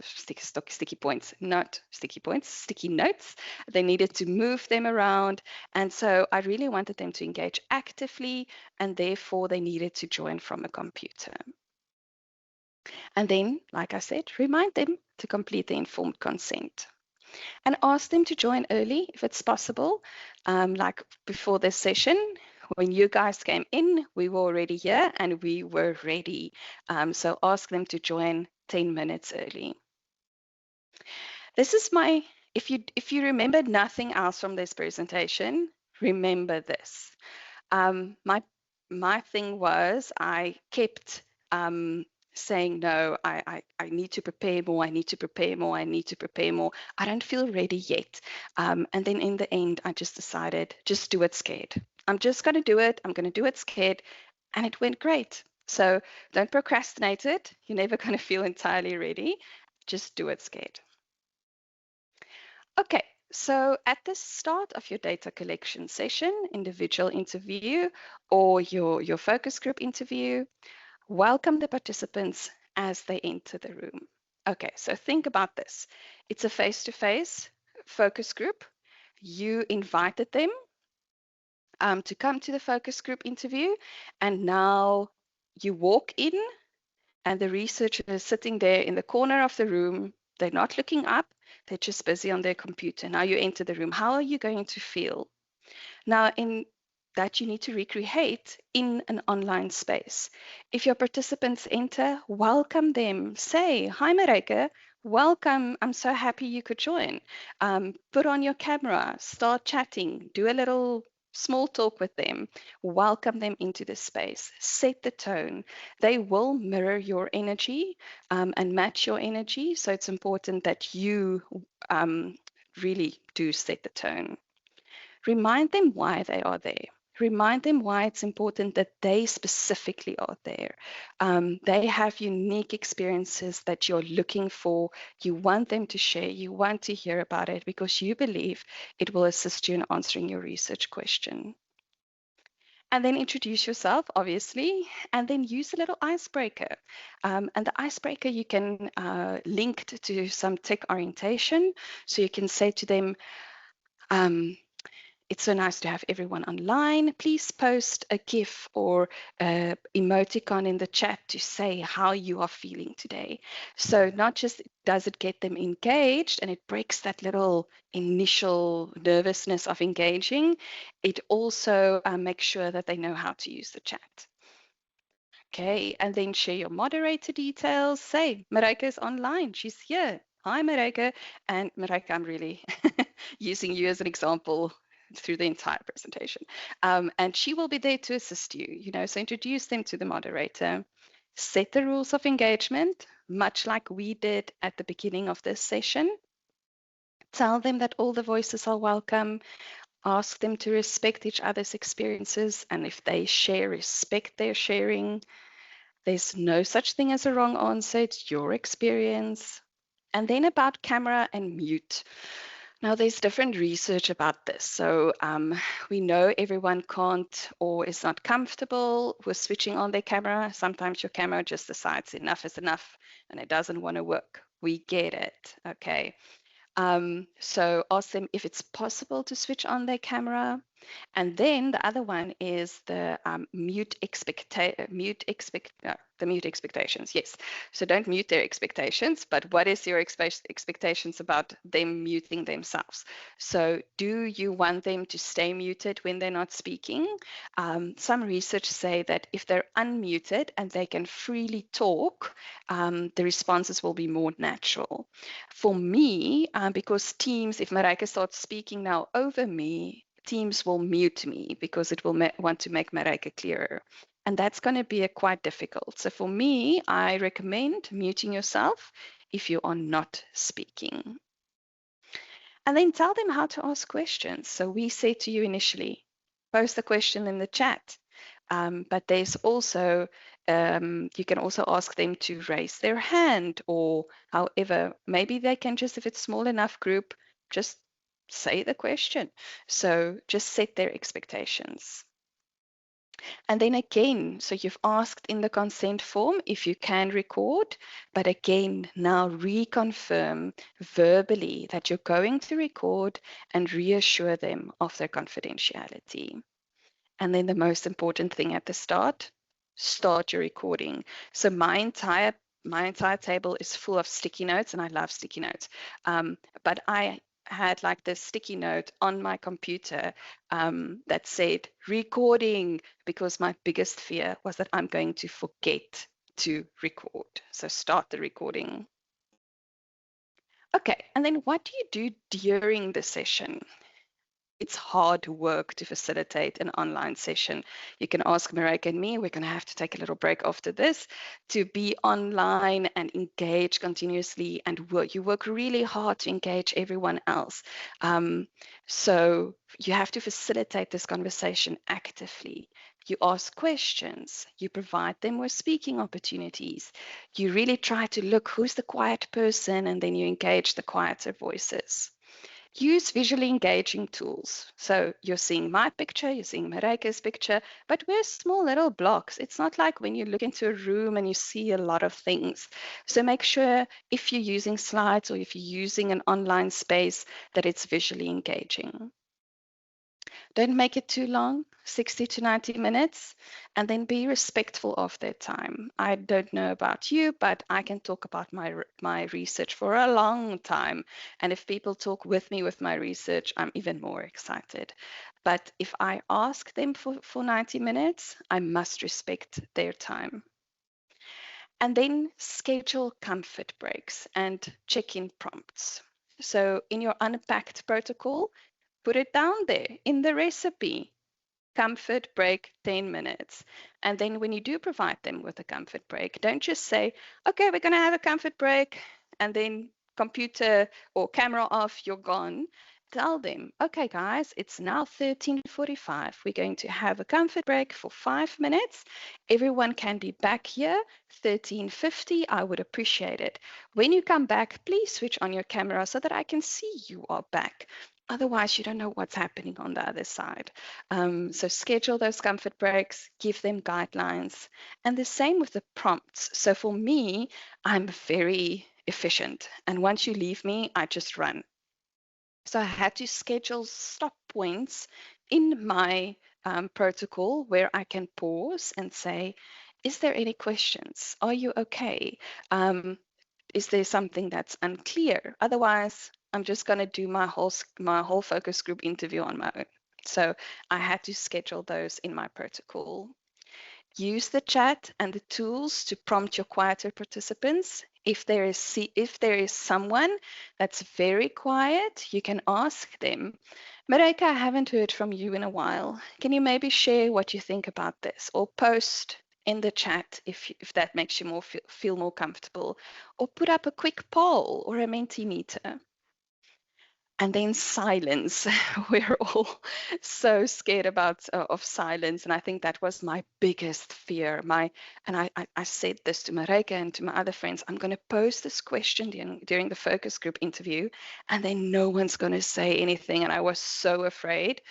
B: sticky points, not sticky points, sticky notes. They needed to move them around. And so I really wanted them to engage actively, and therefore they needed to join from a computer. And then, like I said, remind them to complete the informed consent. And ask them to join early if it's possible. Like before this session, when you guys came in, we were already here and we were ready. So ask them to join 10 minutes early. This is if you remember nothing else from this presentation, remember this. My thing was I kept saying, no, I need to prepare more, I need to prepare more, I need to prepare more. I don't feel ready yet. And then in the end, I just decided, just do it scared. I'm just going to do it. I'm going to do it scared. And it went great. So don't procrastinate it. You're never going to feel entirely ready. Just do it scared. Okay, so at the start of your data collection session, individual interview, or your focus group interview, welcome the participants as they enter the room. Okay, so think about this. It's a face-to-face focus group. You invited them to come to the focus group interview, and now you walk in and the researcher is sitting there in the corner of the room. They're not looking up. They're just busy on their computer. Now you enter the room. How are you going to feel? Now, in that you need to recreate in an online space. If your participants enter, welcome them. Say, hi, Mareike. Welcome. I'm so happy you could join. Put on your camera. Start chatting. Do a little small talk with them. Welcome them into the space. Set the tone. They will mirror your energy and match your energy. So it's important that you really do set the tone. Remind them why they are there. Remind them why it's important that they specifically are there. They have unique experiences that you're looking for. You want them to share. You want to hear about it because you believe it will assist you in answering your research question. And then introduce yourself, obviously, and then use a little icebreaker. And the icebreaker you can link to some tech orientation. So you can say to them, it's so nice to have everyone online. Please post a GIF or a emoticon in the chat to say how you are feeling today. So not just does it get them engaged and it breaks that little initial nervousness of engaging, it also makes sure that they know how to use the chat. Okay, and then share your moderator details. Say, Mareike is online. She's here. Hi, Mareike. And Mareike, I'm really using you as an example through the entire presentation. And she will be there to assist you, so introduce them to the moderator. Set the rules of engagement, much like we did at the beginning of this session. Tell them that all the voices are welcome. Ask them to respect each other's experiences. And if they share, respect their sharing. There's no such thing as a wrong answer. It's your experience. And then about camera and mute. Now, there's different research about this. So we know everyone can't or is not comfortable with switching on their camera. Sometimes your camera just decides enough is enough and it doesn't want to work. We get it, okay? So ask them if it's possible to switch on their camera. And then the other one is the mute expectations. Yes. So don't mute their expectations, but what is your expectations about them muting themselves? So do you want them to stay muted when they're not speaking? Some research say that if they're unmuted and they can freely talk, the responses will be more natural. For me, because Teams, if Mareike starts speaking now over me, Teams will mute me because it will want to make Mareike clearer. And that's going to be quite difficult. So for me, I recommend muting yourself if you are not speaking. And then tell them how to ask questions. So we said to you initially, post the question in the chat. But there's also, you can also ask them to raise their hand or however, maybe they can just, if it's small enough group, just say the question. So just set their expectations. And then again, so you've asked in the consent form if you can record, but again, now reconfirm verbally that you're going to record and reassure them of their confidentiality. And then the most important thing at the start your recording. So my entire table is full of sticky notes, and I love sticky notes. But I had like this sticky note on my computer that said recording, because my biggest fear was that I'm going to forget to record. So start the recording. Okay, and then what do you do during the session? It's hard work to facilitate an online session. You can ask Mareike and me, we're going to have to take a little break after this, to be online and engage continuously and work. You work really hard to engage everyone else. So you have to facilitate this conversation actively. You ask questions, you provide them with speaking opportunities. You really try to look who's the quiet person, and then you engage the quieter voices. Use visually engaging tools. So you're seeing my picture, you're seeing Mareike's picture, but we're small little blocks. It's not like when you look into a room and you see a lot of things. So make sure if you're using slides or if you're using an online space that it's visually engaging. Don't make it too long, 60 to 90 minutes, and then be respectful of their time. I don't know about you, but I can talk about my research for a long time. And if people talk with me with my research, I'm even more excited. But if I ask them for 90 minutes, I must respect their time. And then schedule comfort breaks and check-in prompts. So in your unpacked protocol, put it down there in the recipe. Comfort break 10 minutes. And then when you do provide them with a comfort break, don't just say, okay, we're going to have a comfort break, and then computer or camera off, you're gone. Tell them, okay, guys, it's now 13:45. We're going to have a comfort break for 5 minutes. Everyone can be back here 13:50. I would appreciate it. When you come back, please switch on your camera so that I can see you are back. Otherwise, you don't know what's happening on the other side. So schedule those comfort breaks, give them guidelines, and the same with the prompts. So for me, I'm very efficient. And once you leave me, I just run. So I had to schedule stop points in my protocol where I can pause and say, is there any questions? Are you okay? Is there something that's unclear? Otherwise, I'm just going to do my whole focus group interview on my own. So I had to schedule those in my protocol. Use the chat and the tools to prompt your quieter participants. If there is someone that's very quiet, you can ask them, Marika, I haven't heard from you in a while. Can you maybe share what you think about this? Or post in the chat if that makes you feel more comfortable. Or put up a quick poll or a Mentimeter. And then silence. We're all so scared of silence, and I think that was my biggest fear. I said this to Marika and to my other friends. I'm going to pose this question during the focus group interview, and then no one's going to say anything. And I was so afraid,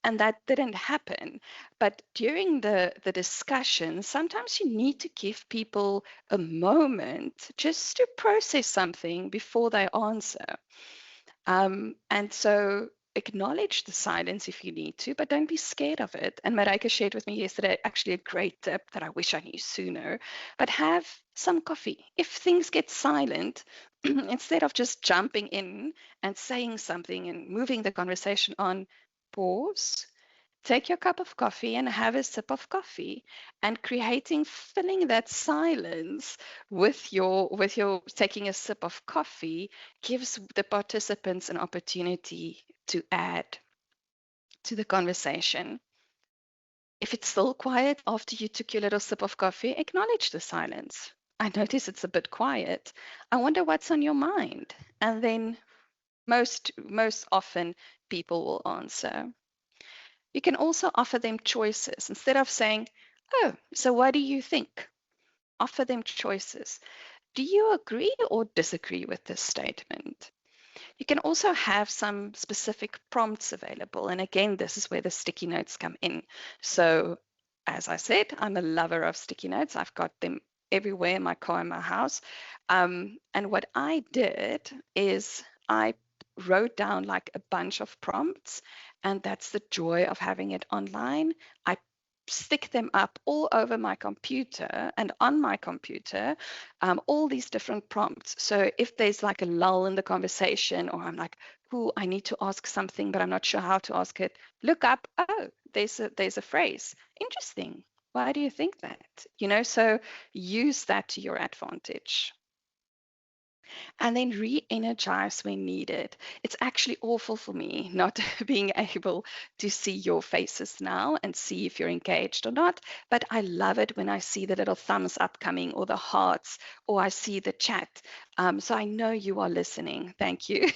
B: and that didn't happen. But during the discussion, sometimes you need to give people a moment just to process something before they answer. And so acknowledge the silence if you need to, but don't be scared of it. And Marika shared with me yesterday actually a great tip that I wish I knew sooner, but have some coffee. If things get silent, instead of just jumping in and saying something and moving the conversation on, pause. Take your cup of coffee and have a sip of coffee, and filling that silence with your taking a sip of coffee gives the participants an opportunity to add to the conversation. If it's still quiet after you took your little sip of coffee, acknowledge the silence. I notice it's a bit quiet. I wonder what's on your mind. And then most often people will answer. You can also offer them choices. Instead of saying, oh, so what do you think? Offer them choices. Do you agree or disagree with this statement? You can also have some specific prompts available. And again, this is where the sticky notes come in. So as I said, I'm a lover of sticky notes. I've got them everywhere in my car, in my house. And what I did is I wrote down like a bunch of prompts, and that's the joy of having it online. I stick them up all over my computer, and on my computer, all these different prompts. So if there's like a lull in the conversation, or I'm like, "Ooh, I need to ask something, but I'm not sure how to ask it," look up, oh, there's a phrase. Interesting. Why do you think that? So use that to your advantage. And then re-energize when needed. It's actually awful for me not being able to see your faces now and see if you're engaged or not, but I love it when I see the little thumbs up coming, or the hearts, or I see the chat. So I know you are listening. Thank you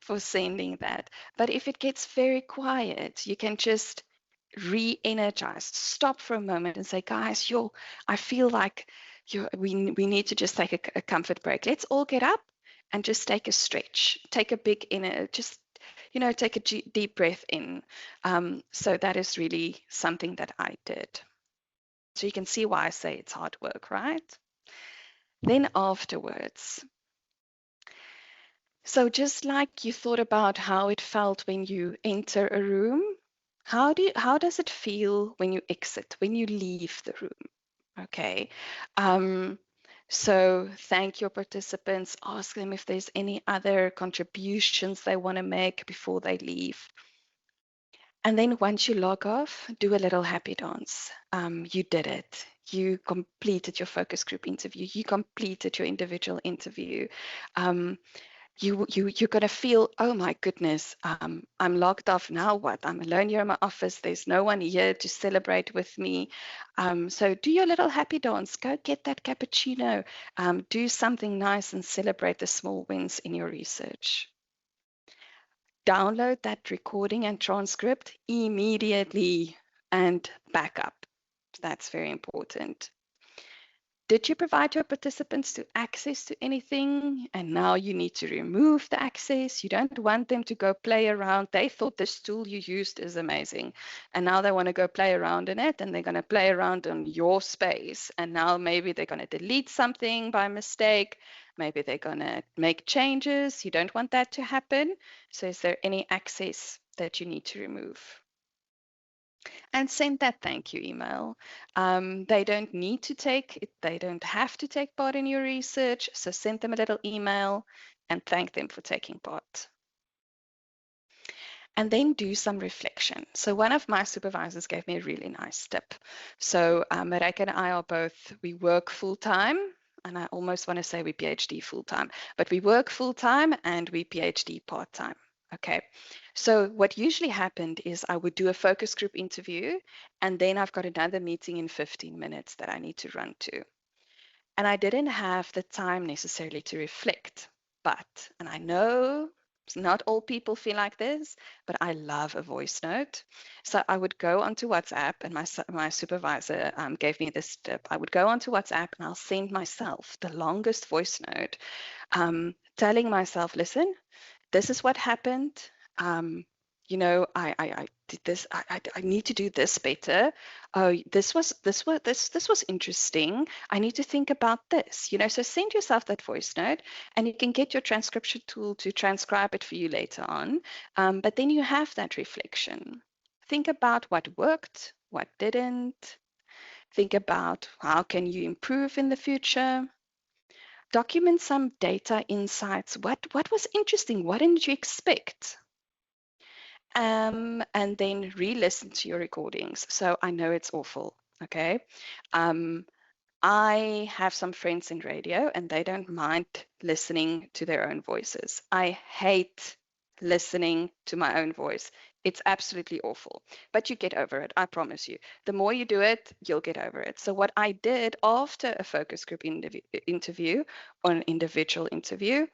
B: for sending that. But if it gets very quiet, you can just re-energize, stop for a moment and say, guys, I feel like we need to just take a comfort break. Let's all get up and just take a stretch, take a big take a deep breath in. So that is really something that I did. So you can see why I say it's hard work, right? Then afterwards. So just like you thought about how it felt when you enter a room, how does it feel when you exit, when you leave the room? Okay. So thank your participants, ask them if there's any other contributions they want to make before they leave. And then once you log off, do a little happy dance. You did it. You completed your focus group interview. You completed your individual interview. you're going to feel, oh my goodness, I'm logged off. Now what? I'm alone here in my office. There's no one here to celebrate with me. So do your little happy dance. Go get that cappuccino. Do something nice and celebrate the small wins in your research. Download that recording and transcript immediately and back up. That's very important. Did you provide your participants to access to anything? And now you need to remove the access. You don't want them to go play around. They thought this tool you used is amazing. And now they want to go play around in it, and they're going to play around in your space. And now maybe they're going to delete something by mistake. Maybe they're going to make changes. You don't want that to happen. So is there any access that you need to remove? And send that thank you email. They don't need to they don't have to take part in your research. So send them a little email and thank them for taking part. And then do some reflection. So one of my supervisors gave me a really nice tip. So Mareike and I we work full time. And I almost want to say we PhD full time, but we work full time and we PhD part time. Okay, so what usually happened is I would do a focus group interview, and then I've got another meeting in 15 minutes that I need to run to. And I didn't have the time necessarily to reflect. And I know not all people feel like this, but I love a voice note. So I would go onto WhatsApp, and my supervisor gave me this tip. I would go onto WhatsApp and I'll send myself the longest voice note, telling myself, listen, this is what happened. I did this. I need to do this better. Oh, this was interesting. I need to think about this. So send yourself that voice note, and you can get your transcription tool to transcribe it for you later on. But then you have that reflection. Think about what worked, what didn't. Think about how can you improve in the future. Document some data insights. What was interesting? What didn't you expect? And then re-listen to your recordings. So I know it's awful, okay? I have some friends in radio and they don't mind listening to their own voices. I hate listening to my own voice. It's absolutely awful, but you get over it. I promise you. The more you do it, you'll get over it. So what I did after a focus group interview or an individual interview,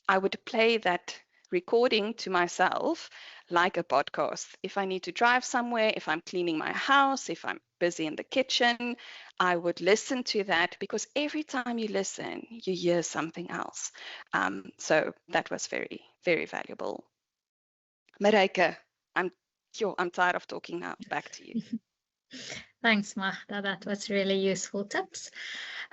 B: I would play that recording to myself like a podcast. If I need to drive somewhere, if I'm cleaning my house, if I'm busy in the kitchen, I would listen to that, because every time you listen, you hear something else. So that was very, very valuable. Mareike, I'm tired of talking now. Back to you.
C: Thanks, Magda. That was really useful tips.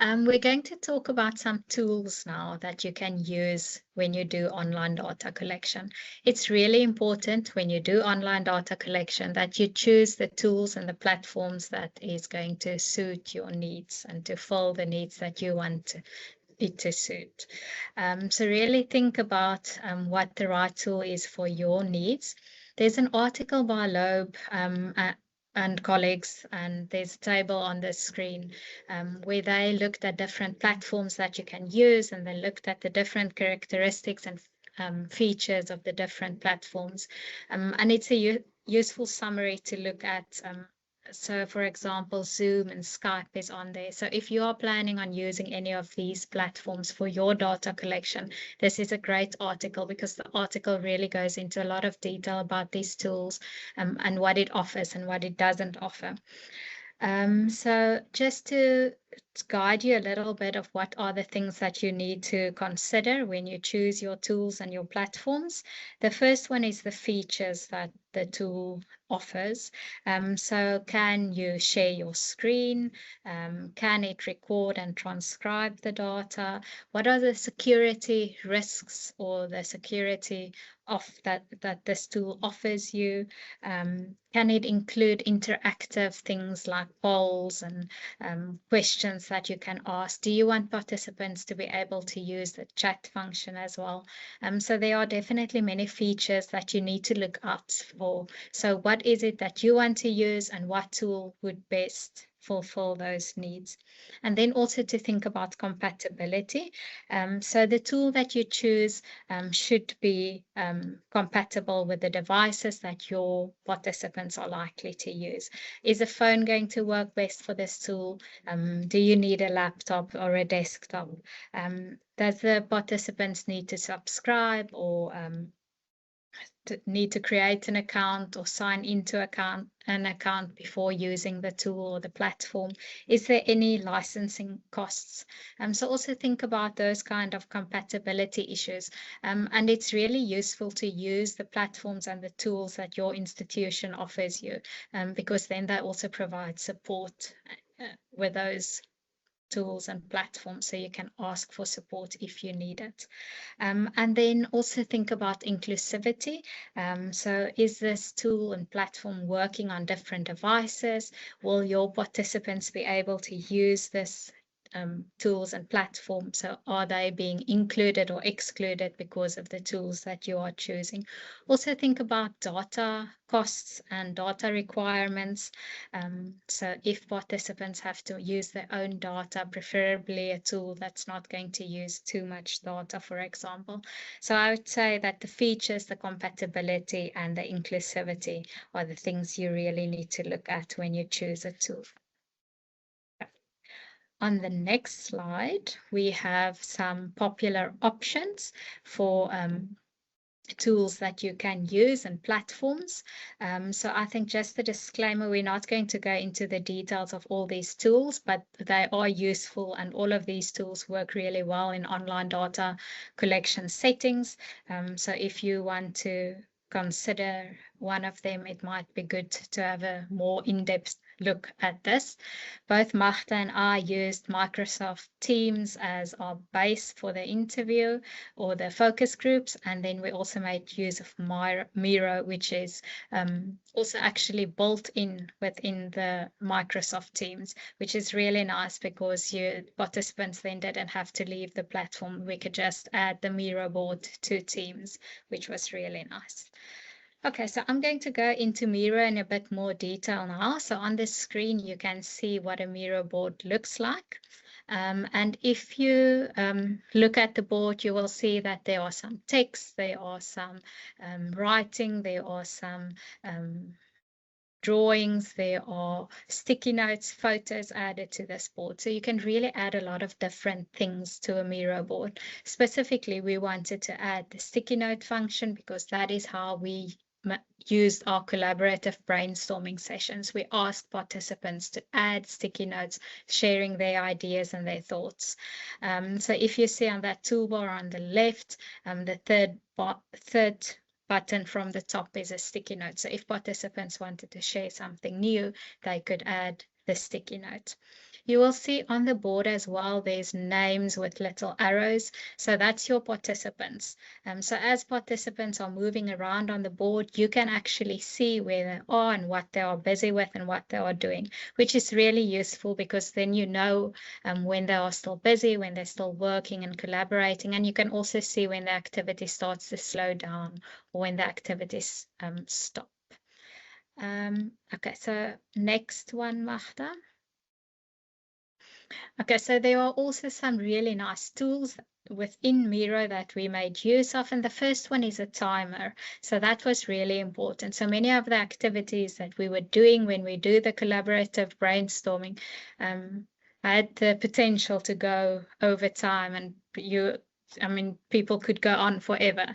C: We're going to talk about some tools now that you can use when you do online data collection. It's really important when you do online data collection that you choose the tools and the platforms that is going to suit your needs and to fill the needs that you want it to suit. So really think about what the right tool is for your needs. There's an article by Loeb and colleagues, and there's a table on the screen where they looked at different platforms that you can use, and they looked at the different characteristics and features of the different platforms. And it's a useful summary to look at. So for example, Zoom and Skype is on there. So if you are planning on using any of these platforms for your data collection, this is a great article, because the article really goes into a lot of detail about these tools and what it offers and what it doesn't offer. So just to guide you a little bit of what are the things that you need to consider when you choose your tools and your platforms. The first one is the features that the tool offers. So can you share your screen? Can it record and transcribe the data? What are the security risks or the security of that this tool offers you? Can it include interactive things like polls and questions that you can ask? Do you want participants to be able to use the chat function as well? So there are definitely many features that you need to look out for. So what is it that you want to use, and what tool would best fulfill those needs. And then also to think about compatibility. So the tool that you choose should be compatible with the devices that your participants are likely to use. Is a phone going to work best for this tool? Do you need a laptop or a desktop? Does the participants need to subscribe or need to create an account or sign into an account before using the tool or the platform? Is there any licensing costs? So also think about those kind of compatibility issues. And it's really useful to use the platforms and the tools that your institution offers you, because then they also provide support with those tools and platforms, so you can ask for support if you need it. And then also think about inclusivity. So is this tool and platform working on different devices? Will your participants be able to use this tools and platforms? So are they being included or excluded because of the tools that you are choosing? Also think about data costs and data requirements. So if participants have to use their own data, preferably a tool that's not going to use too much data, for example. So I would say that the features, the compatibility, and the inclusivity are the things you really need to look at when you choose a tool. On the next slide, we have some popular options for tools that you can use and platforms. So I think just a disclaimer, we're not going to go into the details of all these tools, but they are useful, and all of these tools work really well in online data collection settings. So if you want to consider one of them, it might be good to have a more in-depth look at this. Both Magda and I used Microsoft Teams as our base for the interview or the focus groups, and then we also made use of Miro, which is also actually built in within the Microsoft Teams, which is really nice because your participants then didn't have to leave the platform. We could just add the Miro board to Teams, which was really nice. Okay, so I'm going to go into Miro in a bit more detail now. So on this screen, you can see what a Miro board looks like. And if you look at the board, you will see that there are some text, there are some writing, there are some drawings, there are sticky notes, photos added to this board. So you can really add a lot of different things to a Miro board. Specifically, we wanted to add the sticky note function because that is how we used our collaborative brainstorming sessions. We asked participants to add sticky notes, sharing their ideas and their thoughts. So if you see on that toolbar on the left, the third button from the top is a sticky note. So if participants wanted to share something new, they could add the sticky note. You will see on the board as well, there's names with little arrows. So that's your participants. So as participants are moving around on the board, you can actually see where they are and what they are busy with and what they are doing, which is really useful because then you know when they are still busy, when they're still working and collaborating, and you can also see when the activity starts to slow down or when the activities stop. Okay, so next one, Magda. Okay, so there are also some really nice tools within Miro that we made use of, and the first one is a timer. So that was really important. So many of the activities that we were doing when we do the collaborative brainstorming had the potential to go over time, and people could go on forever.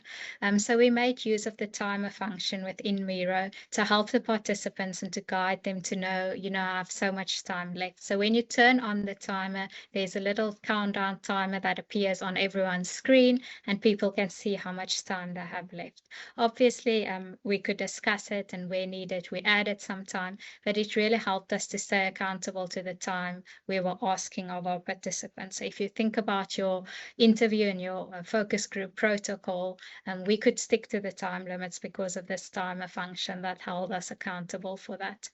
C: So we made use of the timer function within Miro to help the participants and to guide them to know, I have so much time left. So when you turn on the timer, there's a little countdown timer that appears on everyone's screen, and people can see how much time they have left. Obviously, we could discuss it, and where needed, we added some time, but it really helped us to stay accountable to the time we were asking of our participants. So if you think about your interview and your focus group protocol, and we could stick to the time limits because of this timer function that held us accountable for that.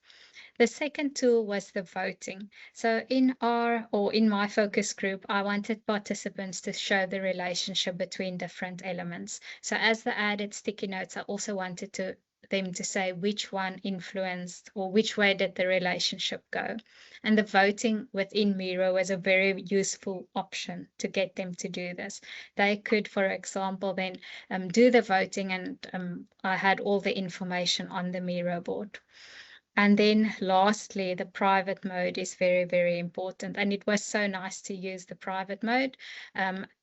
C: The second tool was the voting. So in my focus group, I wanted participants to show the relationship between different elements. So as the added sticky notes, I also wanted to them to say which one influenced or which way did the relationship go. And the voting within Miro was a very useful option to get them to do this. They could, for example, then do the voting, and I had all the information on the Miro board. And then lastly, the private mode is very, very important. And it was so nice to use the private mode.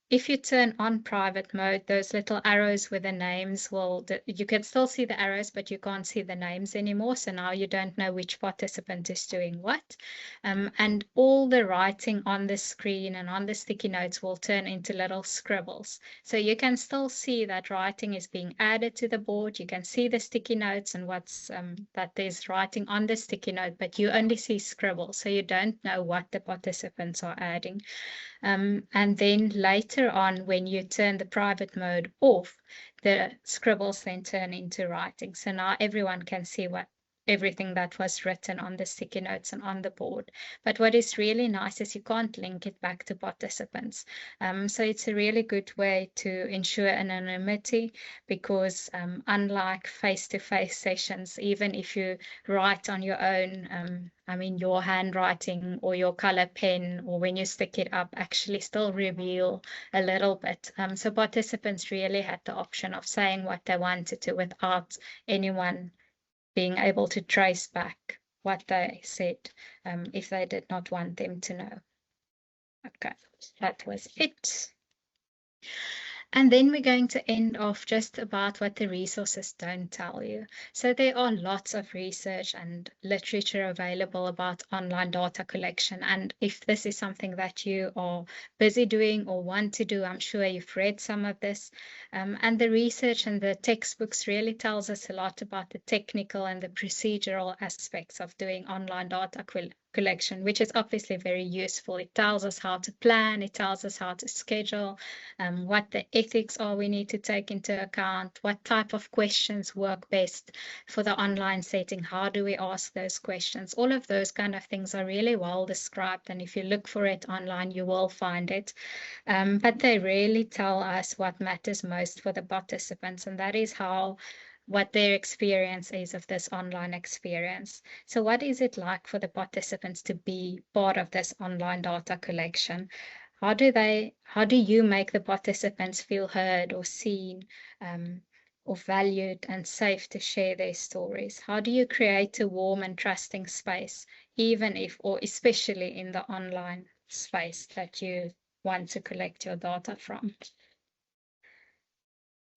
C: If you turn on private mode, those little arrows with the names you can still see the arrows, but you can't see the names anymore. So now you don't know which participant is doing what. And all the writing on the screen and on the sticky notes will turn into little scribbles. So you can still see that writing is being added to the board. You can see the sticky notes and what's that there's writing on the sticky note, but you only see scribbles. So you don't know what the participants are adding. And then later on, when you turn the private mode off, the scribbles then turn into writing. So now everyone can see everything that was written on the sticky notes and on the board. But what is really nice is you can't link it back to participants. So it's a really good way to ensure anonymity, because unlike face-to-face sessions, even if you write on your own, your handwriting or your color pen, or when you stick it up, actually still reveal a little bit. So participants really had the option of saying what they wanted to without anyone being able to trace back what they said, if they did not want them to know. Okay, that was it. And then we're going to end off just about what the resources don't tell you. So there are lots of research and literature available about online data collection. And if this is something that you are busy doing or want to do, I'm sure you've read some of this. And the research and the textbooks really tells us a lot about the technical and the procedural aspects of doing online data collection, which is obviously very useful. It tells us how to plan, it tells us how to schedule, what the ethics are we need to take into account, what type of questions work best for the online setting, how do we ask those questions. All of those kind of things are really well described, and if you look for it online, you will find it. But they really tell us what matters most for the participants, and that is what their experience is of this online experience. So what is it like for the participants to be part of this online data collection? How do you make the participants feel heard or seen, or valued and safe to share their stories? How do you create a warm and trusting space, even if, or especially in the online space that you want to collect your data from?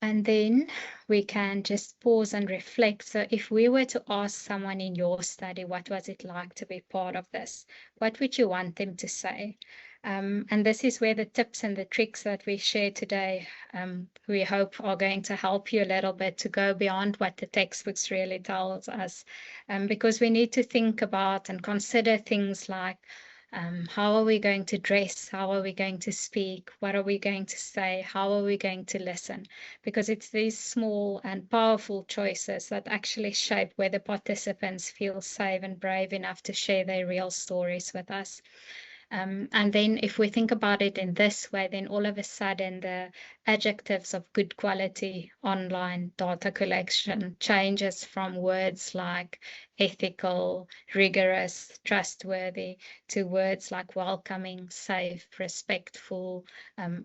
C: And then we can just pause and reflect. So if we were to ask someone in your study, what was it like to be part of this? What would you want them to say? And this is where the tips and the tricks that we share today, we hope are going to help you a little bit to go beyond what the textbooks really tells us. Because we need to think about and consider things like, how are we going to dress? How are we going to speak? What are we going to say? How are we going to listen? Because it's these small and powerful choices that actually shape whether participants feel safe and brave enough to share their real stories with us. And then if we think about it in this way, then all of a sudden the adjectives of good quality online data collection changes from words like ethical, rigorous, trustworthy to words like welcoming, safe, respectful,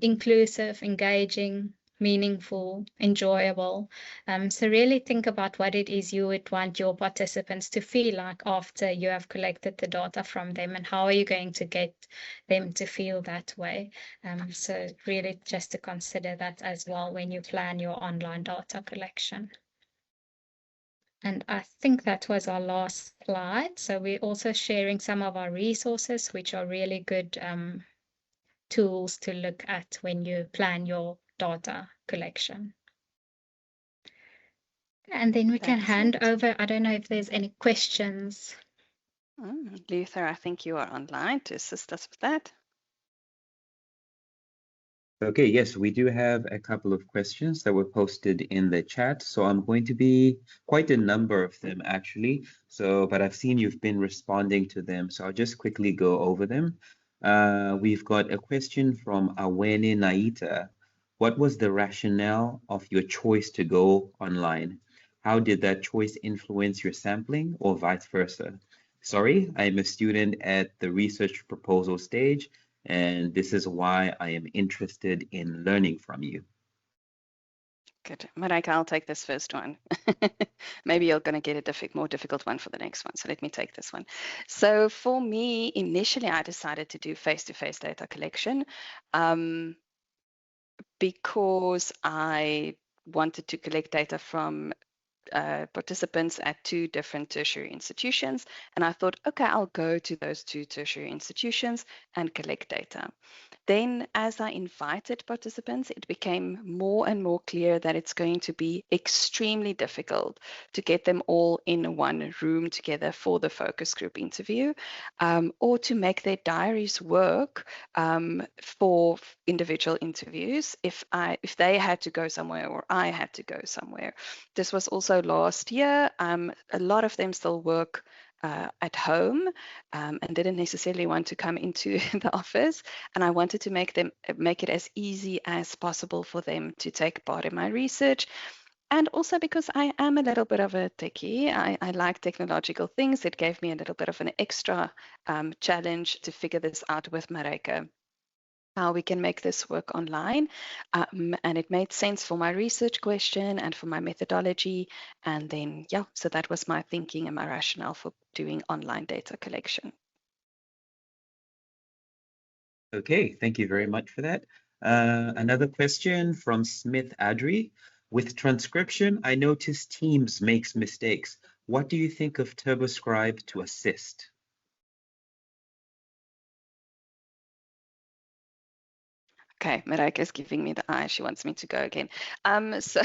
C: inclusive, engaging, meaningful, enjoyable. So really think about what it is you would want your participants to feel like after you have collected the data from them, and how are you going to get them to feel that way. So really just to consider that as well when you plan your online data collection. And I think that was our last slide. So we're also sharing some of our resources, which are really good tools to look at when you plan your data collection. And then we can hand over. I don't know if there's any questions.
B: Luther, I think you are online to assist us with that.
D: Okay, yes, we do have a couple of questions that were posted in the chat. So I'm going to be quite a number of them actually. But I've seen you've been responding to them. So I'll just quickly go over them. We've got a question from Awene Naita. What was the rationale of your choice to go online? How did that choice influence your sampling or vice versa? Sorry, I'm a student at the research proposal stage, and this is why I am interested in learning from you.
B: Good. Marika, I'll take this first one. Maybe you're going to get a more difficult one for the next one. So let me take this one. So for me, initially, I decided to do face-to-face data collection because I wanted to collect data from participants at 2 different tertiary institutions. And I thought, okay, I'll go to those 2 tertiary institutions and collect data. Then, as I invited participants, it became more and more clear that it's going to be extremely difficult to get them all in one room together for the focus group interview, or to make their diaries work for individual interviews if they had to go somewhere or I had to go somewhere. This was also last year. A lot of them still work at home and didn't necessarily want to come into the office. And I wanted to make it as easy as possible for them to take part in my research. And also because I am a little bit of a techie, I like technological things. It gave me a little bit of an extra challenge to figure this out with Marika, how we can make this work online. And it made sense for my research question and for my methodology. And then, yeah, so that was my thinking and my rationale for doing online data collection.
D: Okay, thank you very much for that. Another question from Smith Adri. With transcription, I noticed Teams makes mistakes. What do you think of TurboScribe to assist?
B: Okay, Marika is giving me the eye. She wants me to go again. So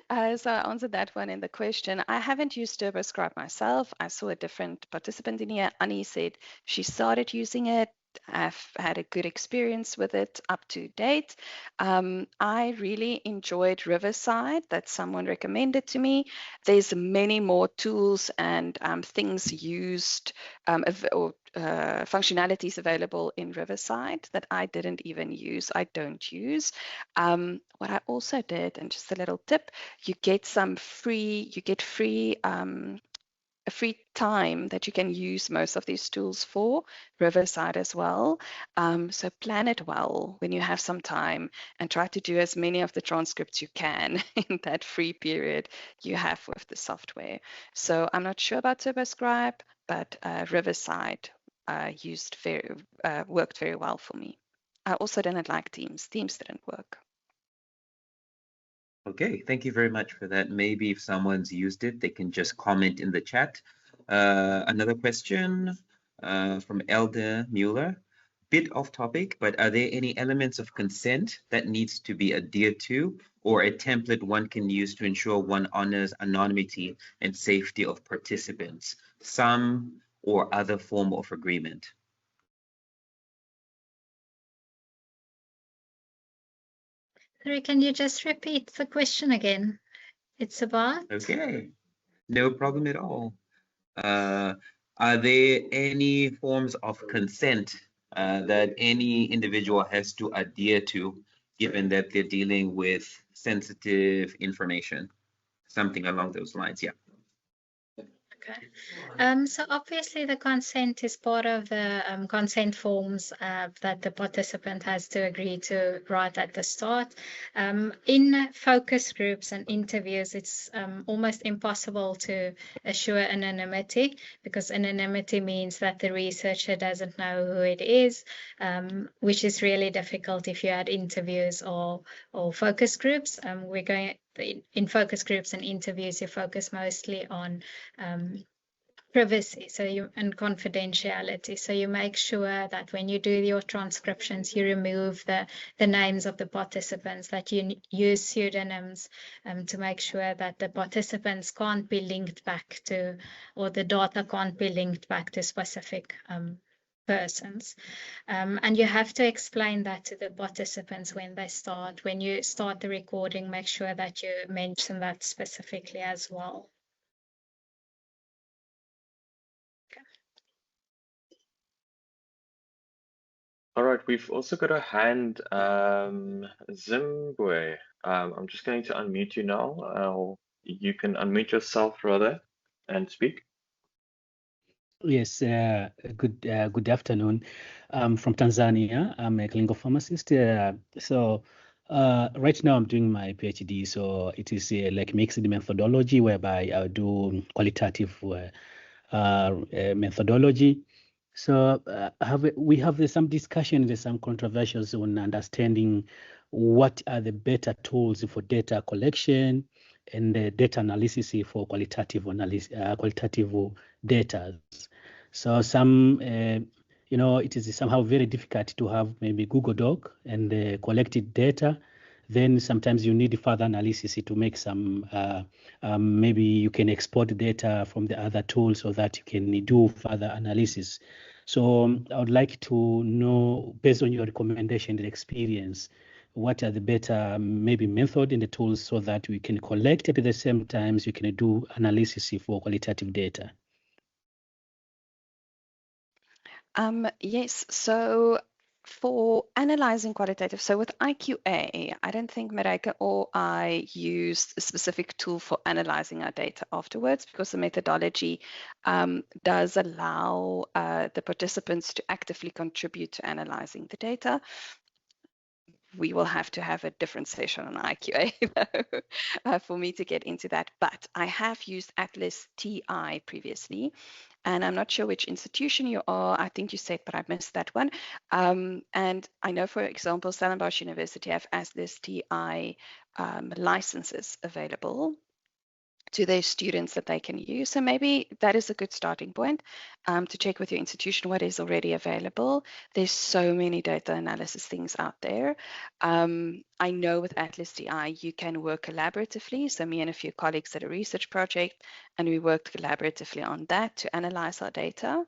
B: I answered that one in the question. I haven't used TurboScribe myself. I saw a different participant in here. Annie said she started using it. I've had a good experience with it up to date. I really enjoyed Riverside that someone recommended to me. There's many more tools and things used or functionalities available in Riverside that I didn't even use, I don't use. What I also did, and just a little tip, you get free a free time that you can use most of these tools for, Riverside as well. So plan it well when you have some time and try to do as many of the transcripts you can in that free period you have with the software. So I'm not sure about TurboScribe, but Riverside worked very well for me. I also didn't like Teams. Teams didn't work.
D: Okay, thank you very much for that. Maybe if someone's used it, they can just comment in the chat. Another question from Elder Mueller. Bit off topic, but are there any elements of consent that needs to be adhered to, or a template one can use to ensure one honors anonymity and safety of participants, some or other form of agreement?
C: Sorry, can you just repeat the question again? It's about?
D: Okay, no problem at all. Are there any forms of consent that any individual has to adhere to, given that they're dealing with sensitive information? Something along those lines, yeah.
C: Okay. So obviously the consent is part of the consent forms that the participant has to agree to right at the start. In focus groups and interviews, it's almost impossible to assure anonymity, because anonymity means that the researcher doesn't know who it is, which is really difficult if you had interviews or focus groups. We're going in focus groups and interviews, you focus mostly on privacy and confidentiality. So you make sure that when you do your transcriptions, you remove the names of the participants, that you use pseudonyms to make sure that the participants can't be linked back to, or the data can't be linked back to specific persons. And you have to explain that to the participants when you start the recording. Make sure that you mention that specifically as well.
E: All right, we've also got a hand, Zimbabwe. I'm just going to unmute you now. you can unmute yourself rather and speak.
F: Yes, good afternoon. I'm from Tanzania. I'm a clinical pharmacist. So right now I'm doing my PhD. So it is like mixed methodology whereby I do qualitative methodology. So we have some discussion, there's some controversials on understanding what are the better tools for data collection and data analysis for qualitative data. So some, it is somehow very difficult to have maybe Google Doc and collected data. Then sometimes you need further analysis to make some, maybe you can export data from the other tools so that you can do further analysis. So I would like to know, based on your recommendation and experience, what are the better maybe method in the tools so that we can collect at the same time you can do analysis for qualitative data.
B: Yes, so for analyzing qualitative, so with IQA, I don't think Mareike or I used a specific tool for analyzing our data afterwards because the methodology does allow the participants to actively contribute to analyzing the data. We will have to have a different session on IQA though, for me to get into that. But I have used Atlas TI previously, and I'm not sure which institution you are. I think you said, but I missed that one. And I know, for example, Stellenbosch University have Atlas TI licenses available to their students that they can use. So maybe that is a good starting point to check with your institution what is already available. There's so many data analysis things out there. I know with Atlas DI, you can work collaboratively. So me and a few colleagues did a research project and we worked collaboratively on that to analyze our data.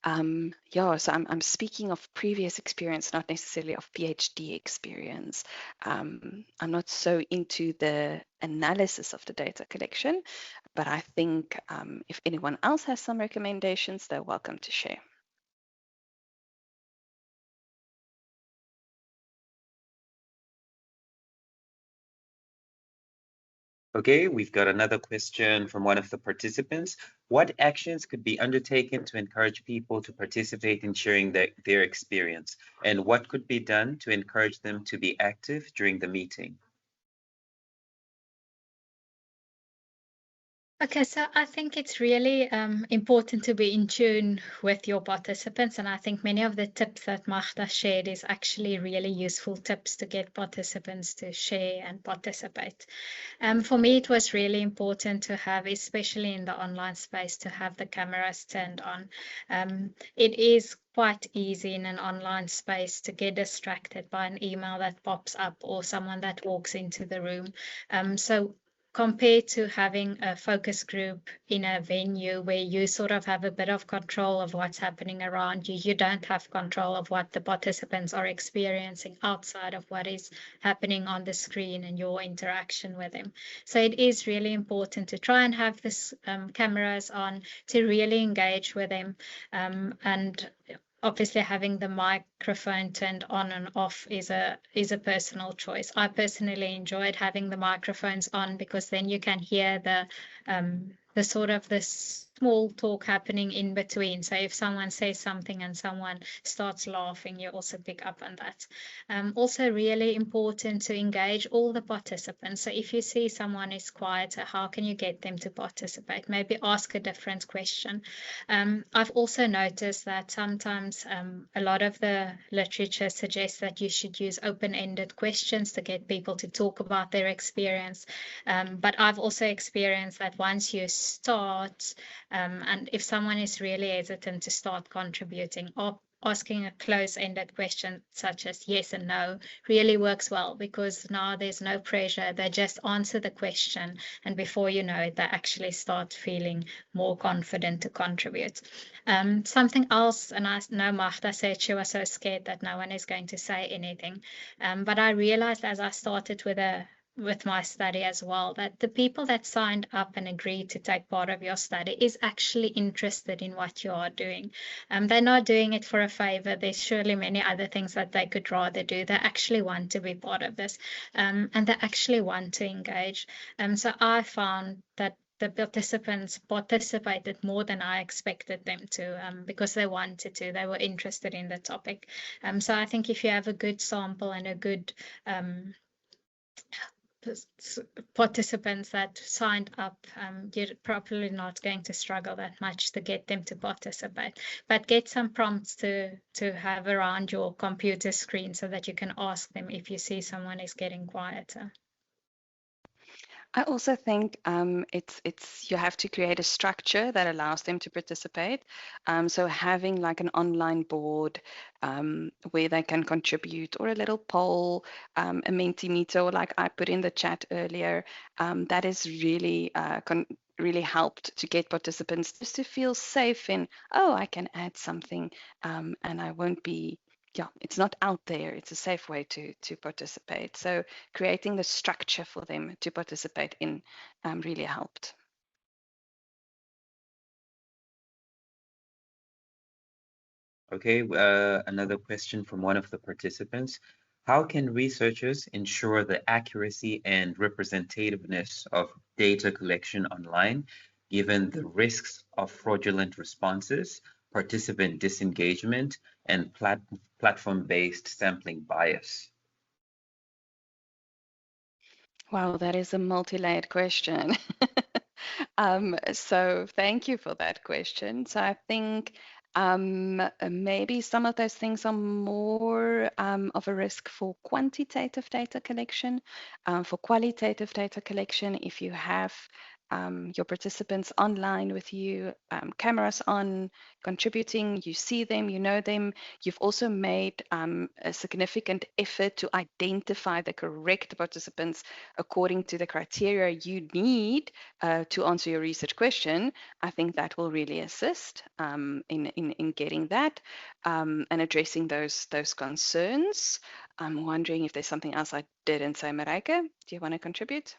B: Yeah, so I'm speaking of previous experience, not necessarily of PhD experience. I'm not so into the analysis of the data collection, but I think if anyone else has some recommendations, they're welcome to share.
D: Okay, we've got another question from one of the participants. What actions could be undertaken to encourage people to participate in sharing their experience? And what could be done to encourage them to be active during the meeting?
C: Okay, so I think it's really important to be in tune with your participants, and I think many of the tips that Magda shared is actually really useful tips to get participants to share and participate. For me, it was really important to have, especially in the online space, to have the cameras turned on. It is quite easy in an online space to get distracted by an email that pops up or someone that walks into the room. So compared to having a focus group in a venue where you sort of have a bit of control of what's happening around you, you don't have control of what the participants are experiencing outside of what is happening on the screen and your interaction with them. So it is really important to try and have this cameras on to really engage with them, and obviously having the microphone turned on and off is a personal choice. I personally enjoyed having the microphones on because then you can hear the sort of this small talk happening in between. So if someone says something and someone starts laughing, you also pick up on that. Also really important to engage all the participants. So if you see someone is quiet, how can you get them to participate? Maybe ask a different question. I've also noticed that sometimes a lot of the literature suggests that you should use open-ended questions to get people to talk about their experience. But I've also experienced that once you start, and if someone is really hesitant to start contributing, or asking a close-ended question such as yes and no really works well, because now there's no pressure. They just answer the question, and before you know it, they actually start feeling more confident to contribute. Something else, and I know Magda said she was so scared that no one is going to say anything, but I realized as I started with a with my study as well, that the people that signed up and agreed to take part of your study is actually interested in what you are doing. They're not doing it for a favor. There's surely many other things that they could rather do. They actually want to be part of this, and they actually want to engage. So I found that the participants participated more than I expected them to, because they wanted to, they were interested in the topic. So I think if you have a good sample and a good participants that signed up, you're probably not going to struggle that much to get them to participate, but get some prompts to have around your computer screen so that you can ask them if you see someone is getting quieter.
B: I also think it's you have to create a structure that allows them to participate. So having like an online board where they can contribute, or a little poll, a Mentimeter, or like I put in the chat earlier, that is really really helped to get participants just to feel safe in, oh, I can add something, and I won't be, yeah, it's not out there. It's a safe way to participate. So creating the structure for them to participate in really helped.
D: Okay, another question from one of the participants. How can researchers ensure the accuracy and representativeness of data collection online, given the risks of fraudulent responses, participant disengagement, and platform-based sampling bias?
B: Wow, that is a multi-layered question. So thank you for that question. So I think maybe some of those things are more of a risk for quantitative data collection. For qualitative data collection, if you have your participants online with you, cameras on, contributing, you see them, you know them, you've also made a significant effort to identify the correct participants according to the criteria you need to answer your research question. I think that will really assist in getting that and addressing those concerns. I'm wondering if there's something else I didn't say, Mareike. Do you want to contribute?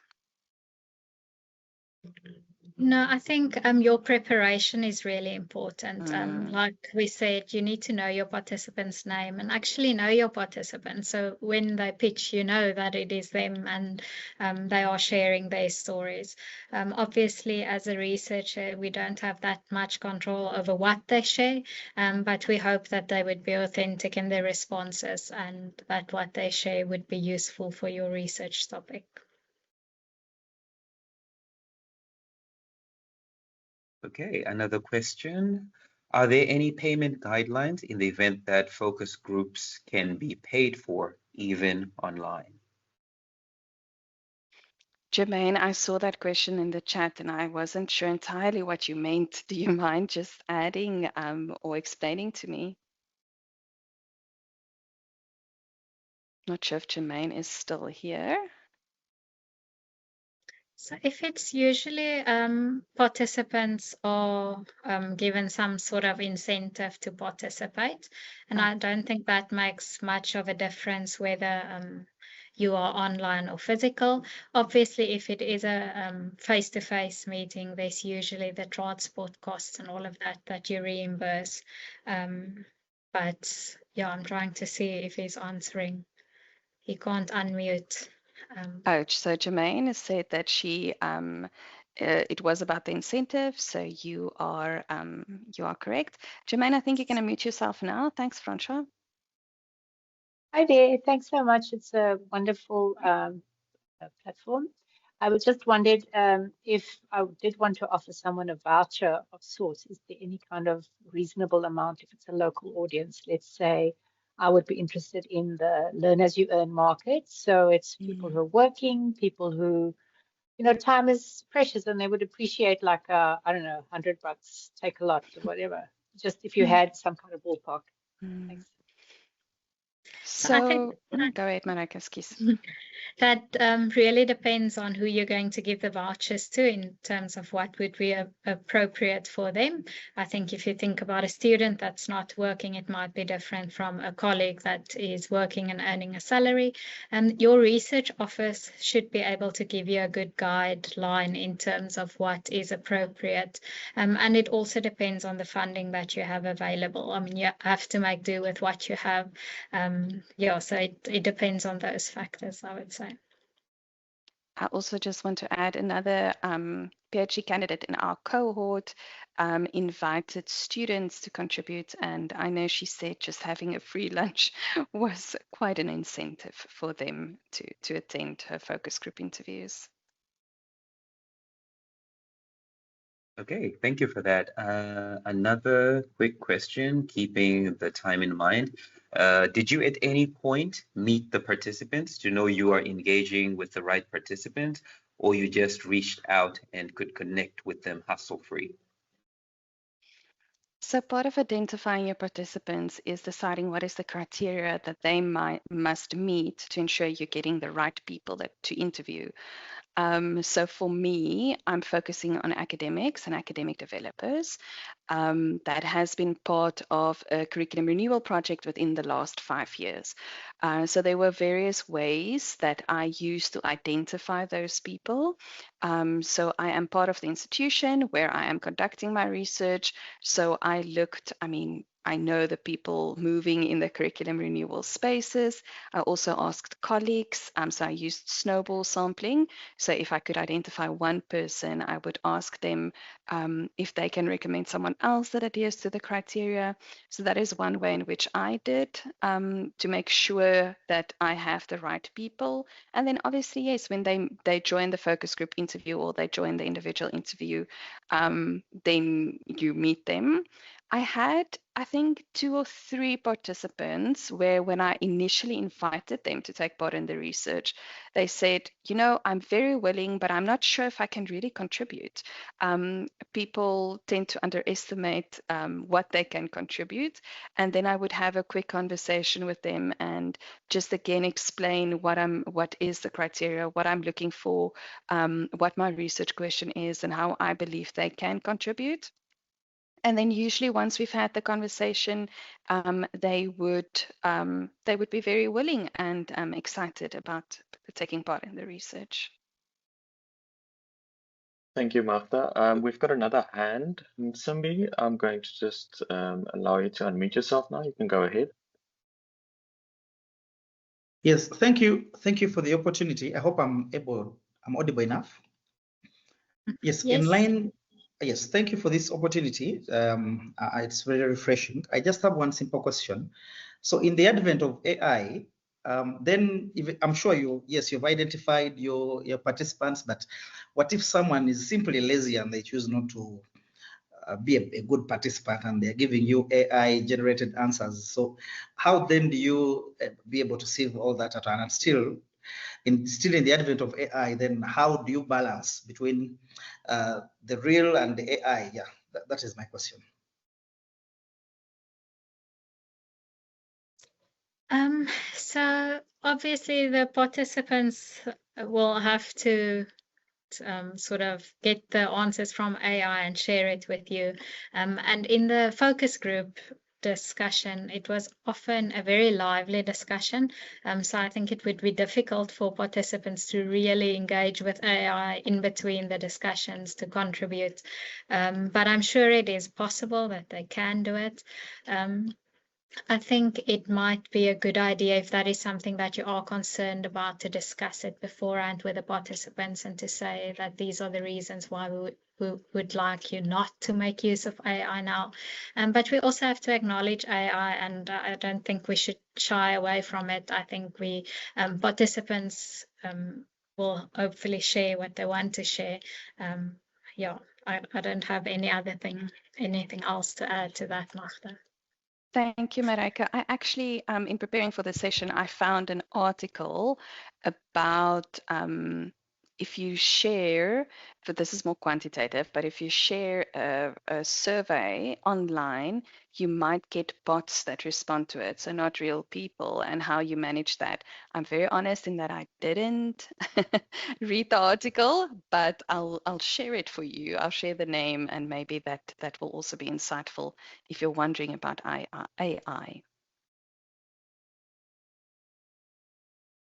C: No, I think your preparation is really important. Like we said, you need to know your participant's name and actually know your participant. So when they pitch, you know that it is them and they are sharing their stories. Obviously, as a researcher, we don't have that much control over what they share, but we hope that they would be authentic in their responses and that what they share would be useful for your research topic.
D: Okay, another question. Are there any payment guidelines in the event that focus groups can be paid for, even online?
B: Jermaine, I saw that question in the chat and I wasn't sure entirely what you meant. Do you mind just adding or explaining to me? Not sure if Jermaine is still here.
C: So if it's usually participants are given some sort of incentive to participate, and I don't think that makes much of a difference whether you are online or physical. Obviously, if it is a face-to-face meeting, there's usually the transport costs and all of that you reimburse. But yeah, I'm trying to see if he's answering. He can't unmute.
B: Oh, so Jermaine has said that she it was about the incentive, so you are correct. Jermaine, I think you can unmute yourself now. Thanks, Francois.
G: Hi there. Thanks so much. It's a wonderful platform. I was just wondered if I did want to offer someone a voucher of sorts, is there any kind of reasonable amount if it's a local audience? Let's say I would be interested in the learn as you earn market. So it's people who are working, people who, you know, time is precious and they would appreciate like, I don't know, $100, take a lot or whatever. Just if you had some kind of ballpark. Thanks.
C: So I think
B: Go ahead, Marika, excuse.
C: that really depends on who you're going to give the vouchers to in terms of what would be appropriate for them. I think if you think about a student that's not working, it might be different from a colleague that is working and earning a salary. And your research office should be able to give you a good guideline in terms of what is appropriate. And it also depends on the funding that you have available. I mean, you have to make do with what you have. Yeah, so it depends on those factors, I would say.
B: I also just want to add another PhD candidate in our cohort invited students to contribute, and I know she said just having a free lunch was quite an incentive for them to attend her focus group interviews.
D: Okay, thank you for that. Another quick question, keeping the time in mind. Did you at any point meet the participants to know you are engaging with the right participant, or you just reached out and could connect with them hassle-free?
B: So part of identifying your participants is deciding what is the criteria that they must meet to ensure you're getting the right people to interview. So for me, I'm focusing on academics and academic developers. That has been part of a curriculum renewal project within the last 5 years. So there were various ways that I used to identify those people. So I am part of the institution where I am conducting my research. So I know the people moving in the curriculum renewal spaces. I also asked colleagues, so I used snowball sampling. So if I could identify one person, I would ask them if they can recommend someone else that adheres to the criteria. So that is one way in which I did to make sure that I have the right people. And then obviously, yes, when they join the focus group interview or they join the individual interview, then you meet them. I had, I think, 2 or 3 participants where when I initially invited them to take part in the research, they said, I'm very willing, but I'm not sure if I can really contribute. People tend to underestimate what they can contribute. And then I would have a quick conversation with them and just again explain what is the criteria, what I'm looking for, what my research question is, and how I believe they can contribute. And then usually once we've had the conversation, they would be very willing and excited about taking part in the research.
E: Thank you, Martha. We've got another hand, Simbi. I'm going to just allow you to unmute yourself now. You can go ahead.
H: Yes, thank you. Thank you for the opportunity. I hope I'm audible enough. Yes,
C: Yes.
H: in line. Yes, thank you for this opportunity. It's very refreshing. I just have one simple question. So in the advent of AI, then I'm sure you've identified your participants, but what if someone is simply lazy and they choose not to be a good participant and they're giving you AI generated answers? So how then do you be able to sieve all that out? And still in the advent of AI, then how do you balance between the real and the AI? Yeah, that is my question.
C: So obviously the participants will have to sort of get the answers from AI and share it with you. And in the focus group discussion, it was often a very lively discussion. So I think it would be difficult for participants to really engage with AI in between the discussions to contribute. But I'm sure it is possible that they can do it. I think it might be a good idea if that is something that you are concerned about to discuss it beforehand with the participants and to say that these are the reasons why we would like you not to make use of AI now. But we also have to acknowledge AI, and I don't think we should shy away from it. I think participants will hopefully share what they want to share. Yeah, I don't have anything else to add to that, Martha.
B: Thank you, Marika. I actually, in preparing for this session, I found an article about if you share, but this is more quantitative, but if you share a survey online, you might get bots that respond to it, so not real people, and how you manage that. I'm very honest in that I didn't read the article, but I'll share it for you. I'll share the name, and maybe that will also be insightful if you're wondering about AI.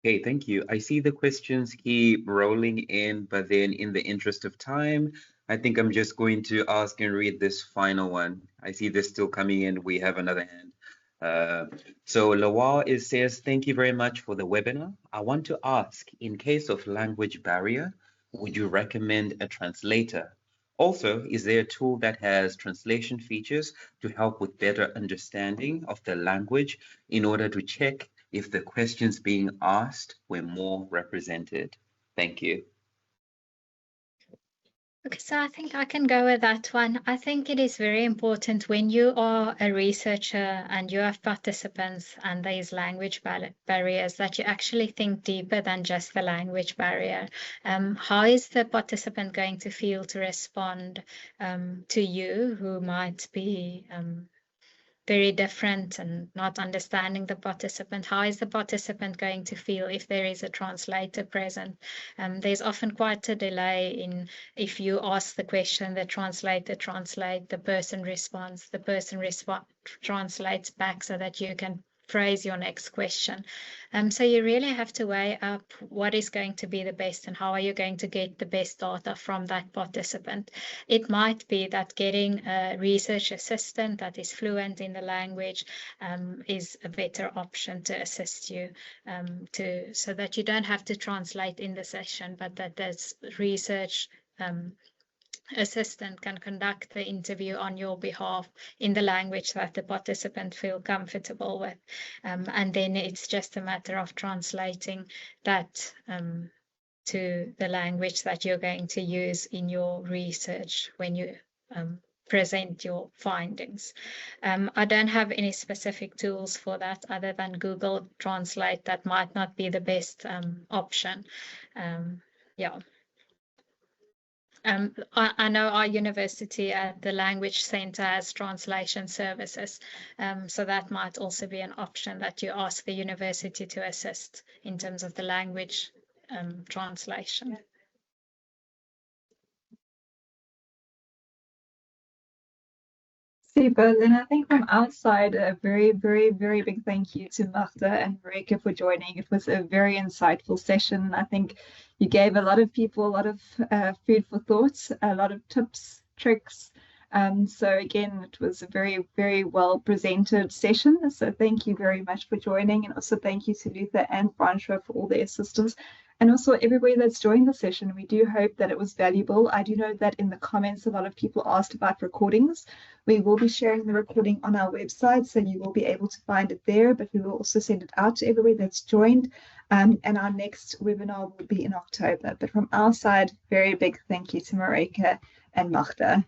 D: Okay, thank you. I see the questions keep rolling in, but then in the interest of time, I think I'm just going to ask and read this final one. I see this still coming in. We have another hand. So Lawal says, thank you very much for the webinar. I want to ask, in case of language barrier, would you recommend a translator? Also, is there a tool that has translation features to help with better understanding of the language in order to check if the questions being asked were more represented? Thank you.
C: Okay, so I think I can go with that one. I think it is very important when you are a researcher and you have participants and there's language barriers that you actually think deeper than just the language barrier. How is the participant going to feel to respond to you, who might be very different and not understanding the participant? How is the participant going to feel if there is a translator present? There's often quite a delay in, if you ask the question, the translator translates, the person responds, the person translates back so that you can phrase your next question. So you really have to weigh up what is going to be the best and how are you going to get the best data from that participant. It might be that getting a research assistant that is fluent in the language is a better option to assist you so that you don't have to translate in the session, but that there's research assistant can conduct the interview on your behalf in the language that the participant feel comfortable with. And then it's just a matter of translating that to the language that you're going to use in your research when you present your findings. I don't have any specific tools for that other than Google Translate. That might not be the best option. Yeah. I know our university at the Language Center has translation services, so that might also be an option that you ask the university to assist in terms of the language translation.
A: Super. Then I think from our side, a very, very, very big thank you to Magda and Marika for joining. It was a very insightful session. I think you gave a lot of people a lot of food for thought, a lot of tips, tricks. So again, it was a very, very well presented session. So thank you very much for joining, and also thank you to Luther and Francois for all their assistance. And also everybody that's joined the session. We do hope that it was valuable. I do know that in the comments, a lot of people asked about recordings. We will be sharing the recording on our website, so you will be able to find it there, but we will also send it out to everybody that's joined. And our next webinar will be in October. But from our side, very big thank you to Marika and Magda.